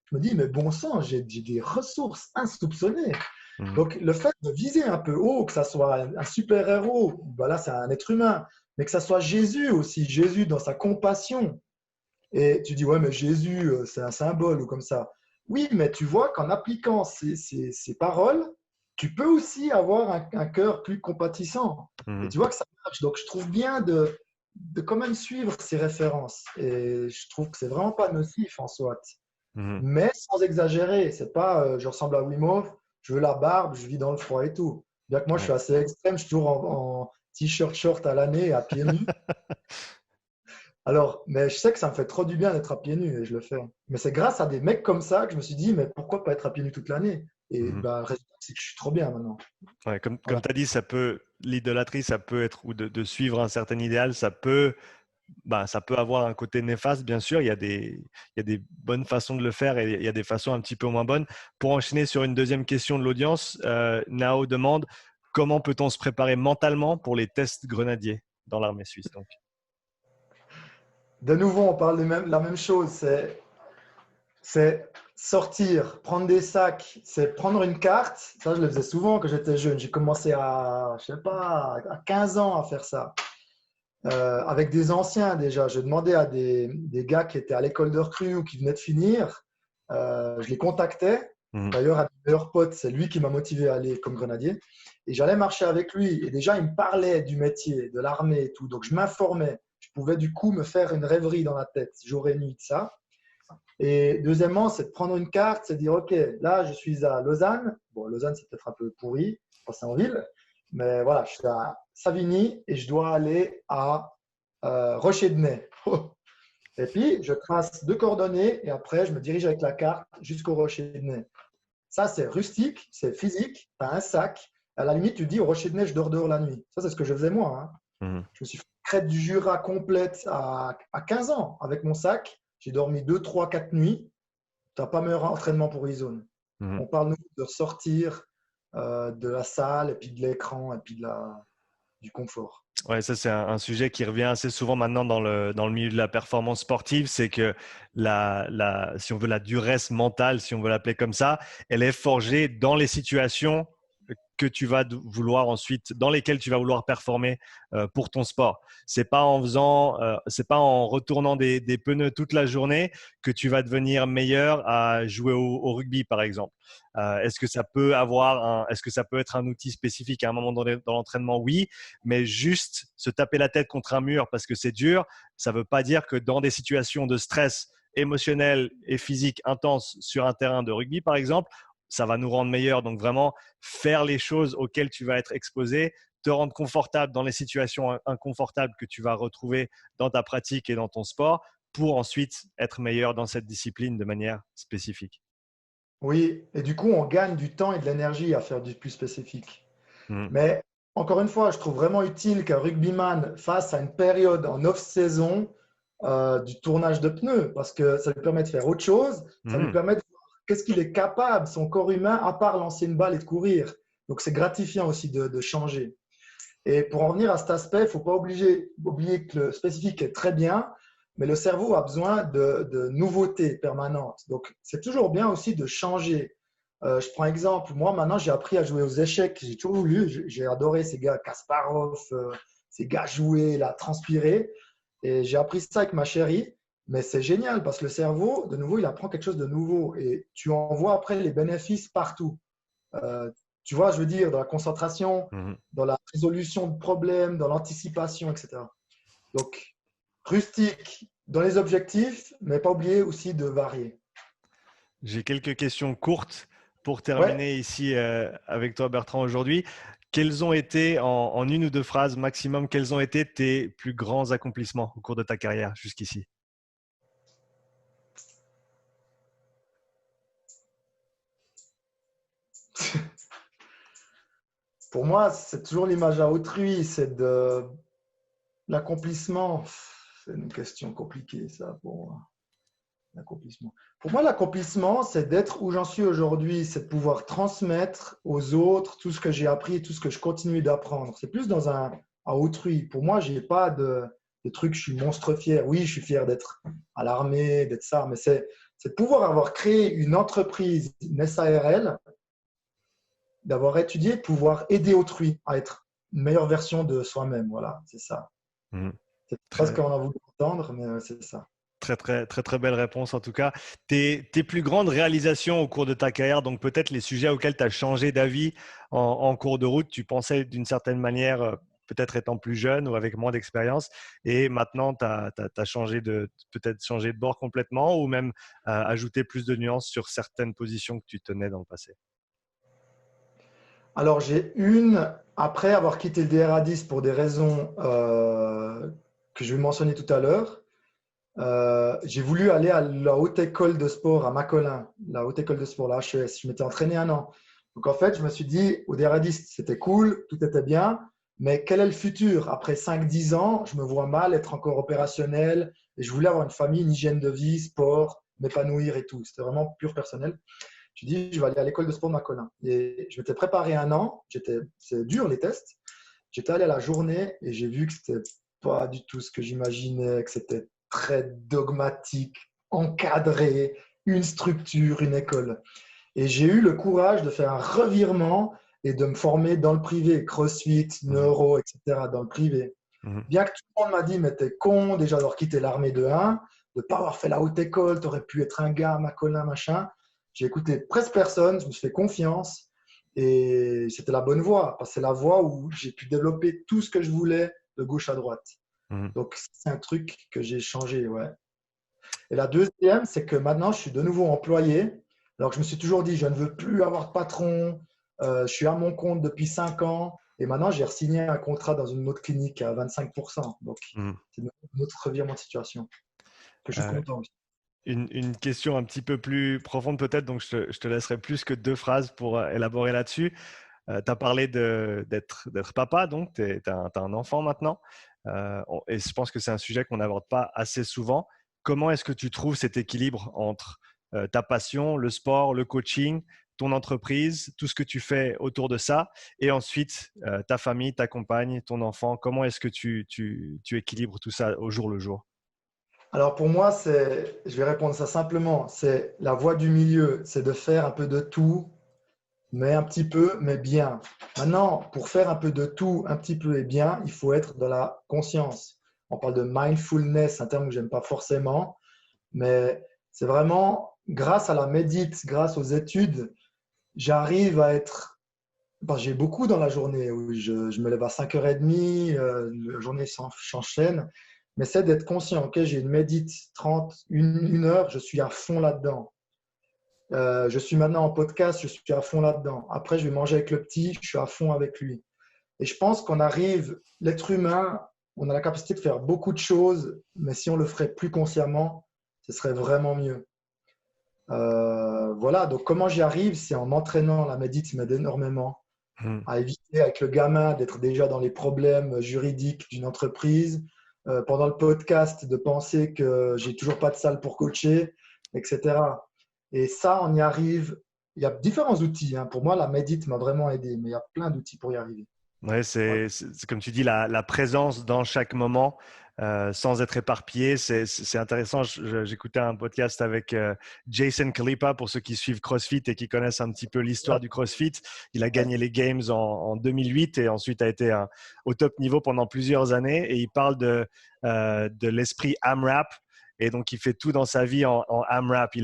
A: je me dis, mais bon sang, j'ai des ressources insoupçonnées.
B: Mhm.
A: Donc, le fait de viser un peu haut, que ça soit un super-héros, ben là, c'est un être humain, mais que ça soit Jésus aussi, Jésus dans sa compassion. Et tu dis, ouais, mais Jésus, c'est un symbole ou comme ça. Oui, mais tu vois qu'en appliquant ces paroles, tu peux aussi avoir un cœur plus compatissant. Et
B: Mhm.
A: tu vois que ça marche. Donc, je trouve bien de quand même suivre ces références. Et je trouve que c'est vraiment pas nocif en soi.
B: Mhm.
A: Mais sans exagérer. C'est pas, je ressemble à Wim Hof, je veux la barbe, je vis dans le froid et tout. Bien que moi, je
B: Ouais.
A: suis assez extrême, je suis toujours en t-shirt, short à l'année, à pieds nus. Alors, mais je sais que ça me fait trop du bien d'être à pieds nus et je le fais. Mais c'est grâce à des mecs comme ça que je me suis dit, mais pourquoi pas être à pieds nus toute l'année? Et
B: Mhm.
A: ben, le résultat, c'est que je suis trop bien maintenant.
B: Ouais, comme
A: Voilà.
B: tu as dit, l'idolâtrie, ça peut être, ou de suivre un certain idéal, ça peut avoir un côté néfaste, bien sûr. Il y a des bonnes façons de le faire et il y a des façons un petit peu moins bonnes. Pour enchaîner sur une deuxième question de l'audience, Nao demande comment peut-on se préparer mentalement pour les tests grenadiers dans l'armée suisse, donc.
A: De nouveau, on parle de la même chose. C'est sortir, prendre des sacs, c'est prendre une carte. Ça, je le faisais souvent quand j'étais jeune. J'ai commencé je sais pas, à 15 ans à faire ça. Avec des anciens déjà. Je demandais à des gars qui étaient à l'école de recrue ou qui venaient de finir. Je les contactais.
B: Mhm.
A: D'ailleurs, un de mes meilleurs potes, c'est lui qui m'a motivé à aller comme grenadier. Et j'allais marcher avec lui. Et déjà, il me parlait du métier, de l'armée et tout. Donc, je m'informais. Je pouvais du coup me faire une rêverie dans la tête, jour et nuit de ça. Et deuxièmement, c'est de prendre une carte, c'est de dire, OK, là, je suis à Lausanne. Bon, Lausanne, c'est peut-être un peu pourri, c'est en ville. Mais voilà, je suis à Savigny et je dois aller à Rocher de Nez. Et puis, je trace deux coordonnées et après, je me dirige avec la carte jusqu'au Rocher de Nez. Ça, c'est rustique, c'est physique. Tu as un sac. À la limite, tu dis au Rocher de Nez, je dors dehors la nuit. Ça, c'est ce que je faisais moi, hein.
B: Mhm.
A: Je me suis fait une crête du Jura complète à 15 ans avec mon sac. J'ai dormi 2, 3, 4 nuits. Tu n'as pas meilleur entraînement pour e-zone.
B: Mhm.
A: On parle, nous, de sortir de la salle et puis de l'écran et puis du confort.
B: Ouais, ça c'est un sujet qui revient assez souvent maintenant dans le milieu de la performance sportive, c'est que si on veut la duresse mentale, si on veut l'appeler comme ça, elle est forgée dans les situations que tu vas vouloir ensuite, dans lesquelles tu vas vouloir performer pour ton sport. C'est pas en retournant des pneus toute la journée que tu vas devenir meilleur à jouer au rugby, par exemple. Est-ce que ça peut être un outil spécifique à un moment donné dans l'entraînement? Oui, mais juste se taper la tête contre un mur parce que c'est dur, ça ne veut pas dire que dans des situations de stress émotionnel et physique intense sur un terrain de rugby, par exemple, ça va nous rendre meilleurs. Donc vraiment, faire les choses auxquelles tu vas être exposé, te rendre confortable dans les situations inconfortables que tu vas retrouver dans ta pratique et dans ton sport pour ensuite être meilleur dans cette discipline de manière spécifique.
A: Oui, et du coup, on gagne du temps et de l'énergie à faire du plus spécifique.
B: Mmh.
A: Mais encore une fois, je trouve vraiment utile qu'un rugbyman fasse à une période en off-saison du tournage de pneus parce que ça lui permet de faire autre chose. Ça lui
B: Mmh.
A: permet de voir qu'est-ce qu'il est capable, son corps humain, à part lancer une balle et de courir. Donc, c'est gratifiant aussi de changer. Et pour en revenir à cet aspect, il ne faut pas oublier que le spécifique est très bien, mais le cerveau a besoin de nouveautés permanentes. Donc, c'est toujours bien aussi de changer. Je prends exemple, moi maintenant j'ai appris à jouer aux échecs, j'ai toujours voulu, j'ai adoré ces gars, Kasparov, ces gars jouer, là, transpirer. Et j'ai appris ça avec ma chérie, mais c'est génial parce que le cerveau, de nouveau, il apprend quelque chose de nouveau et tu en vois après les bénéfices partout. Euh, tu vois, je veux dire, dans la concentration,
B: Mhm.
A: dans la résolution de problèmes, dans l'anticipation, etc. Donc, rustique dans les objectifs, mais pas oublier aussi de varier.
B: J'ai quelques questions courtes pour
A: Ouais.
B: terminer ici avec toi, Bertrand, aujourd'hui. Quels ont été, en une ou deux phrases maximum, quels ont été tes plus grands accomplissements au cours de ta carrière jusqu'ici?
A: Pour moi, c'est toujours l'image à autrui, c'est de l'accomplissement. C'est une question compliquée, ça, pour moi. L'accomplissement. Pour moi, l'accomplissement, c'est d'être où j'en suis aujourd'hui, c'est de pouvoir transmettre aux autres tout ce que j'ai appris et tout ce que je continue d'apprendre. C'est plus dans un à autrui. Pour moi, je n'ai pas de truc, je suis monstre fier. Oui, je suis fier d'être à l'armée, d'être ça, mais c'est de pouvoir avoir créé une entreprise, une SARL, d'avoir étudié, de pouvoir aider autrui à être une meilleure version de soi-même. Voilà, c'est ça.
B: Mhm.
A: C'est pas ce
B: Très,
A: qu'on a voulu entendre, mais c'est ça.
B: très belle réponse en tout cas. Tes plus grandes réalisations au cours de ta carrière, donc peut-être les sujets auxquels tu as changé d'avis en cours de route, tu pensais d'une certaine manière, peut-être étant plus jeune ou avec moins d'expérience, et maintenant tu as changé peut-être changé de bord complètement ou même ajouté plus de nuances sur certaines positions que tu tenais dans le passé.
A: Alors, j'ai après avoir quitté le DRA10 pour des raisons que je vais mentionner tout à l'heure, j'ai voulu aller à la haute école de sport à Macolin, la haute école de sport, la HES. Je m'étais entraîné un an. Donc, en fait, je me suis dit, au DRA10, c'était cool, tout était bien, mais quel est le futur? Après 5, 10 ans, je me vois mal être encore opérationnel et je voulais avoir une famille, une hygiène de vie, sport, m'épanouir et tout. C'était vraiment pur personnel. Je dis, je vais aller à l'école de sport de Macolin. Et je m'étais préparé un an. C'est dur les tests. J'étais allé à la journée et j'ai vu que c'était pas du tout ce que j'imaginais, que c'était très dogmatique, encadré, une structure, une école. Et j'ai eu le courage de faire un revirement et de me former dans le privé, CrossFit,
B: Mhm.
A: neuro, etc., dans le privé.
B: Mhm.
A: Bien que tout le monde m'a dit, mais t'es con déjà d'avoir quitté l'armée de 1, de ne pas avoir fait la haute école, tu aurais pu être un gars, Macolin, machin. J'ai écouté presque personne, je me suis fait confiance et c'était la bonne voie, parce que c'est la voie où j'ai pu développer tout ce que je voulais de gauche à droite.
B: Mhm.
A: Donc, c'est un truc que j'ai changé, ouais. Et la deuxième, c'est que maintenant, je suis de nouveau employé. Alors que je me suis toujours dit, je ne veux plus avoir de patron, je suis à mon compte depuis 5 ans. Et maintenant, j'ai signé un contrat dans une autre clinique à 25%. Donc,
B: Mhm.
A: c'est un autre revirement de situation que je suis
B: Euh,
A: content aussi.
B: une question un petit peu plus profonde peut-être, donc je te laisserai plus que deux phrases pour élaborer là-dessus. Tu as parlé d'être papa, donc tu as un enfant maintenant. Et je pense que c'est un sujet qu'on n'aborde pas assez souvent. Comment est-ce que tu trouves cet équilibre entre ta passion, le sport, le coaching, ton entreprise, tout ce que tu fais autour de ça, et ensuite ta famille, ta compagne, ton enfant? Comment est-ce que tu équilibres tout ça au jour le jour?
A: Alors pour moi, je vais répondre ça simplement, c'est la voie du milieu, c'est de faire un peu de tout, mais un petit peu, mais bien. Maintenant, pour faire un peu de tout, un petit peu et bien, il faut être dans la conscience. On parle de mindfulness, un terme que j'aime pas forcément, mais c'est vraiment grâce à la médite, grâce aux études, j'arrive à être. J'ai beaucoup dans la journée. Oui, je me lève à 5h30, la journée s'enchaîne, mais c'est d'être conscient. Ok, j'ai une médite 30, une heure, je suis à fond là-dedans. Je suis maintenant en podcast, je suis à fond là-dedans. Après, je vais manger avec le petit, je suis à fond avec lui. Et je pense qu'on arrive, l'être humain, on a la capacité de faire beaucoup de choses, mais si on le ferait plus consciemment, ce serait vraiment mieux. Voilà, donc comment j'y arrive, c'est en m'entraînant. La médite m'aide énormément
B: Hmm.
A: à éviter avec le gamin d'être déjà dans les problèmes juridiques d'une entreprise. Pendant le podcast, de penser que j'ai toujours pas de salle pour coacher, etc. Et ça, on y arrive. Il y a différents outils, hein. Pour moi, la médite m'a vraiment aidé, mais il y a plein d'outils pour y arriver.
B: Ouais,
A: Voilà.
B: c'est comme tu dis, la présence dans chaque moment, sans être éparpillé, c'est intéressant. J'écoutais un podcast avec Jason Khalipa, pour ceux qui suivent CrossFit et qui connaissent un petit peu l'histoire du CrossFit. Il a
A: Ouais.
B: gagné les Games en 2008 et ensuite a été au top niveau pendant plusieurs années. Et il parle de l'esprit AMRAP. Et donc, il fait tout dans sa vie en AMRAP.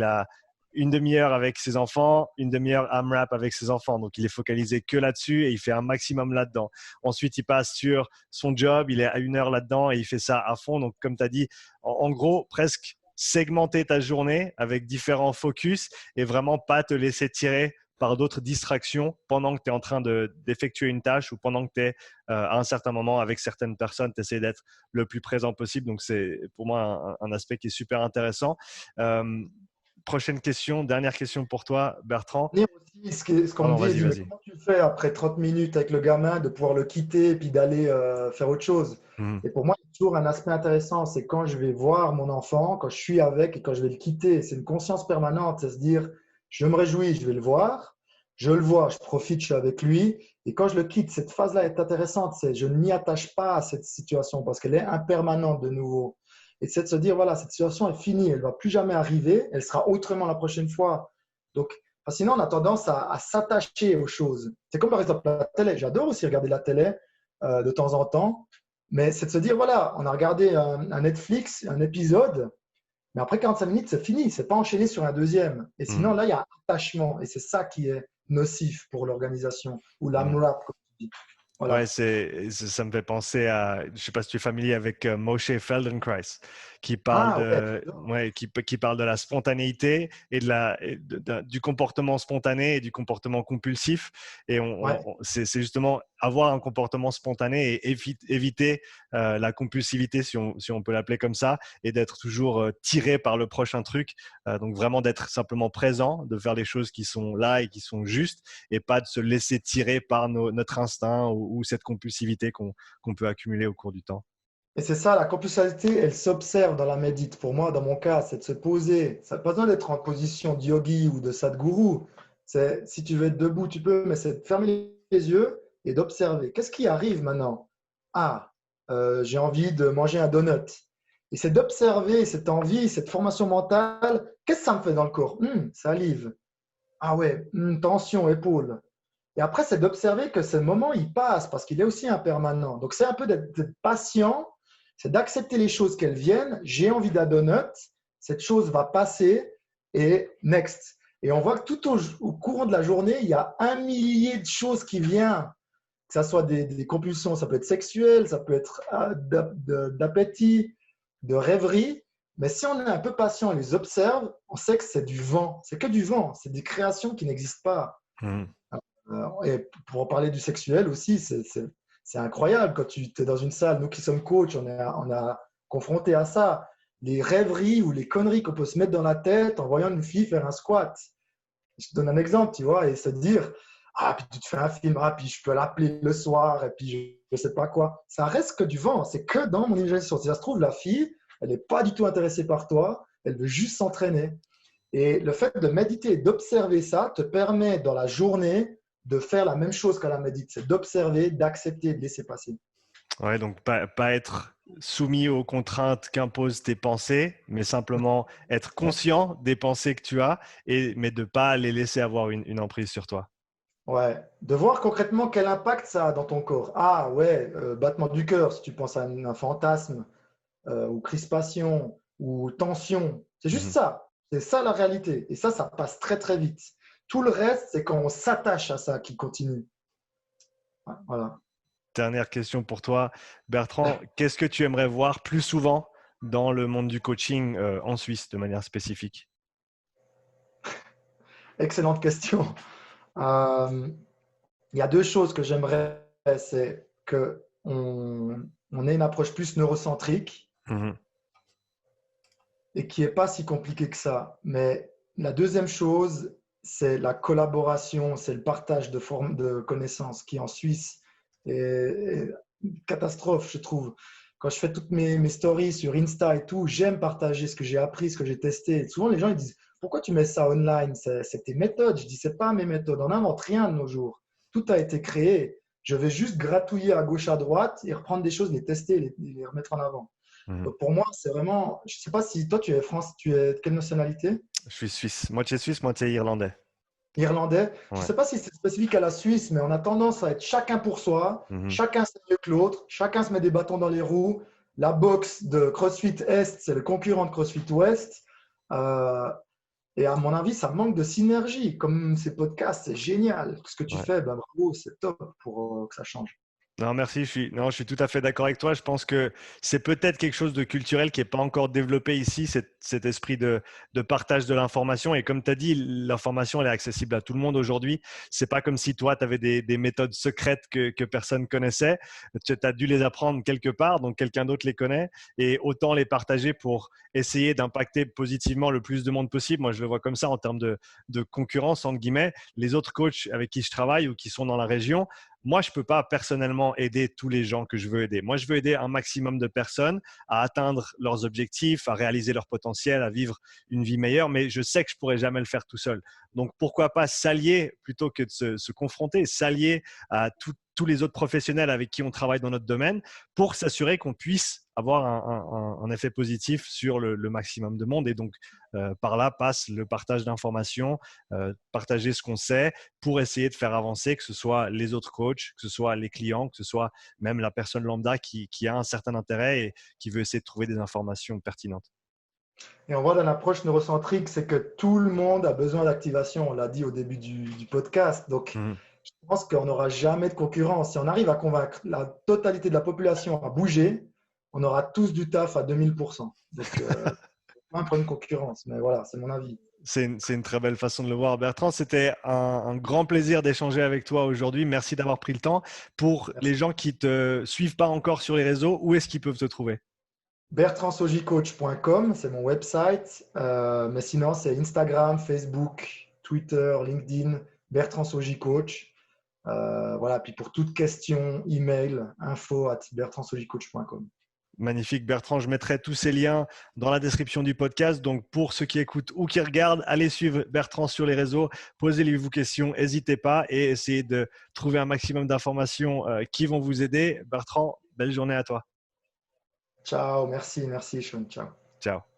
B: une demi-heure avec ses enfants, une demi-heure AMRAP avec ses enfants. Donc, il est focalisé que là-dessus et il fait un maximum là-dedans. Ensuite, il passe sur son job, il est à 1 heure là-dedans et il fait ça à fond. Donc, comme tu as dit, en gros, presque segmenter ta journée avec différents focus et vraiment pas te laisser tirer par d'autres distractions pendant que tu es en train d'effectuer une tâche ou pendant que tu es à un certain moment avec certaines personnes, tu essaies d'être le plus présent possible. Donc, c'est pour moi un aspect qui est super intéressant. Prochaine question, dernière question pour toi, Bertrand.
A: Aussi, ce qu'on me
B: Pardon,
A: dit,
B: vas-y,
A: dit, mais
B: vas-y.
A: comment tu fais après 30 minutes avec le gamin de pouvoir le quitter et puis d'aller faire autre chose?
B: Mhm.
A: Et pour moi, il y a toujours un aspect intéressant, c'est quand je vais voir mon enfant, quand je suis avec et quand je vais le quitter. C'est une conscience permanente, c'est se dire, je me réjouis, je vais le voir, je le vois, je profite, je suis avec lui. Et quand je le quitte, cette phase-là est intéressante, c'est je ne m'y attache pas à cette situation parce qu'elle est impermanente de nouveau. Et c'est de se dire, voilà, cette situation est finie, elle ne va plus jamais arriver, elle sera autrement la prochaine fois. Donc, sinon, on a tendance à s'attacher aux choses. C'est comme par exemple la télé. J'adore aussi regarder la télé de temps en temps, mais c'est de se dire, voilà, on a regardé un Netflix, un épisode, mais après 45 minutes, c'est fini. C'est pas enchaîné sur un deuxième. Et sinon,
B: Mhm.
A: là, il y a un attachement. Et c'est ça qui est nocif pour l'organisation ou la
B: Mhm.
A: MRAP, comme tu dis.
B: Ouais,
A: Voilà.
B: ça me fait penser à, je sais pas si tu es familier avec Moshe Feldenkrais, qui parle
A: Ah ouais,
B: de, ouais, qui parle de la spontanéité et du comportement spontané et du comportement compulsif. Et
A: ouais.
B: c'est justement avoir un comportement spontané et éviter la compulsivité, si on peut l'appeler comme ça, et d'être toujours tiré par le prochain truc. Donc vraiment d'être simplement présent, de faire les choses qui sont là et qui sont justes, et pas de se laisser tirer par notre instinct ou cette compulsivité qu'on peut accumuler au cours du temps.
A: Et c'est ça, la compulsivité, elle s'observe dans la médite. Pour moi, dans mon cas, c'est de se poser. Ça n'a pas besoin d'être en position de yogi ou de sadhguru. C'est, si tu veux être debout, tu peux, mais c'est de fermer les yeux et d'observer. Qu'est-ce qui arrive maintenant? Ah, j'ai envie de manger un donut. Et c'est d'observer cette envie, cette formation mentale. Qu'est-ce que ça me fait dans le corps? Salive. Ah ouais, tension, épaule. Et après, c'est d'observer que ce moment, il passe parce qu'il est aussi impermanent. Donc, c'est un peu d'être patient, c'est d'accepter les choses qu'elles viennent. J'ai envie d'un donut, cette chose va passer et next. Et on voit que tout au cours de la journée, il y a un millier de choses qui viennent, que ce soit des compulsions, ça peut être sexuel, ça peut être d'appétit, de rêverie. Mais si on est un peu patient et les observe, on sait que c'est du vent. C'est que du vent, c'est des créations qui n'existent pas.
B: Mhm.
A: Et pour en parler du sexuel aussi, c'est incroyable quand tu es dans une salle. Nous qui sommes coachs, on a confronté à ça. Les rêveries ou les conneries qu'on peut se mettre dans la tête en voyant une fille faire un squat. Je te donne un exemple, tu vois, et se dire, ah, puis tu te fais un film, ah, puis je peux l'appeler le soir, et puis je ne sais pas quoi. Ça reste que du vent, c'est que dans mon imagination. Si ça se trouve, la fille, elle n'est pas du tout intéressée par toi, elle veut juste s'entraîner. Et le fait de méditer, d'observer ça, te permet dans la journée de faire la même chose qu'à la médite, c'est d'observer, d'accepter, de laisser passer.
B: Ouais, donc pas être soumis aux contraintes qu'imposent tes pensées, mais simplement être conscient des pensées que tu as, mais de ne pas les laisser avoir une emprise sur toi.
A: Ouais, de voir concrètement quel impact ça a dans ton corps. Ah ouais, battement du cœur, si tu penses à un fantasme, ou crispation, ou tension. C'est juste
B: Mhm.
A: ça. C'est ça la réalité. Et ça passe très très vite. Tout le reste, c'est quand on s'attache à ça qui continue. Ouais, voilà.
B: Dernière question pour toi, Bertrand. Qu'est-ce que tu aimerais voir plus souvent dans le monde du coaching en Suisse de manière spécifique?
A: Excellente question. Euh, il y a deux choses que j'aimerais, c'est qu'on ait une approche plus neurocentrique
B: Mhm.
A: et qui n'est pas si compliquée que ça. Mais la deuxième chose, c'est la collaboration, c'est le partage de connaissances qui en Suisse est une catastrophe, je trouve. Quand je fais toutes mes stories sur Insta et tout, j'aime partager ce que j'ai appris, ce que j'ai testé. Et souvent, les gens ils disent, pourquoi tu mets ça online? C'est tes méthodes. Je dis, c'est pas mes méthodes. On n'invente rien de nos jours. Tout a été créé. Je vais juste gratouiller à gauche, à droite et reprendre des choses, les tester, les remettre en avant.
B: Mhm.
A: Donc pour moi, c'est vraiment. Je ne sais pas si toi, tu es France, tu es de quelle nationalité?
B: Je suis suisse, moitié irlandais.
A: Irlandais. Je ne
B: Ouais.
A: sais pas si c'est spécifique à la Suisse, mais on a tendance à être chacun pour soi.
B: Mhm.
A: Chacun sait mieux que l'autre. Chacun se met des bâtons dans les roues. La boxe de CrossFit Est, c'est le concurrent de CrossFit Ouest. Euh, Et à mon avis, ça manque de synergie. Comme ces podcasts, c'est génial. Ce que tu
B: Ouais.
A: fais, ben, bravo, c'est top pour que ça change.
B: Non, merci. Non, je suis tout à fait d'accord avec toi. Je pense que c'est peut-être quelque chose de culturel qui n'est pas encore développé ici, cet esprit de partage de l'information. Et comme tu as dit, l'information, elle est accessible à tout le monde aujourd'hui. C'est pas comme si toi, tu avais des méthodes secrètes que personne connaissait. Tu as dû les apprendre quelque part, donc quelqu'un d'autre les connaît. Et autant les partager pour essayer d'impacter positivement le plus de monde possible. Moi, je le vois comme ça en termes de concurrence, entre guillemets. Les autres coachs avec qui je travaille ou qui sont dans la région, moi, je ne peux pas personnellement aider tous les gens que je veux aider. Moi, je veux aider un maximum de personnes à atteindre leurs objectifs, à réaliser leur potentiel, à vivre une vie meilleure, mais je sais que je ne pourrais jamais le faire tout seul. Donc, pourquoi pas s'allier plutôt que de se confronter, s'allier à tous les autres professionnels avec qui on travaille dans notre domaine pour s'assurer qu'on puisse avoir un effet positif sur le maximum de monde. Et donc, par là passe le partage d'informations, partager ce qu'on sait, pour essayer de faire avancer, que ce soit les autres coachs, que ce soit les clients, que ce soit même la personne lambda qui a un certain intérêt et qui veut essayer de trouver des informations pertinentes.
A: Et on voit dans l'approche neurocentrique, c'est que tout le monde a besoin d'activation. On l'a dit au début du podcast. Donc,
B: Mhm.
A: je pense qu'on n'aura jamais de concurrence. Si on arrive à convaincre la totalité de la population à bouger, on aura tous du taf à 2000%. Donc, pas un problème de concurrence. Mais voilà, c'est mon avis.
B: C'est une très belle façon de le voir. Bertrand, c'était un grand plaisir d'échanger avec toi aujourd'hui. Merci d'avoir pris le temps. Pour les
A: Merci.
B: gens qui ne te suivent pas encore sur les réseaux, où est-ce qu'ils peuvent te trouver?
A: BertrandSojicoach.com, c'est mon website. Mais sinon, c'est Instagram, Facebook, Twitter, LinkedIn, Bertrand Soji Coach. Voilà, puis pour toute question, email, info@bertrandsojicoach.com.
B: Magnifique, Bertrand. Je mettrai tous ces liens dans la description du podcast. Donc, pour ceux qui écoutent ou qui regardent, allez suivre Bertrand sur les réseaux. Posez-lui vos questions, n'hésitez pas et essayez de trouver un maximum d'informations qui vont vous aider. Bertrand, belle journée à toi.
A: Ciao, merci, Sean. Ciao.
B: Ciao.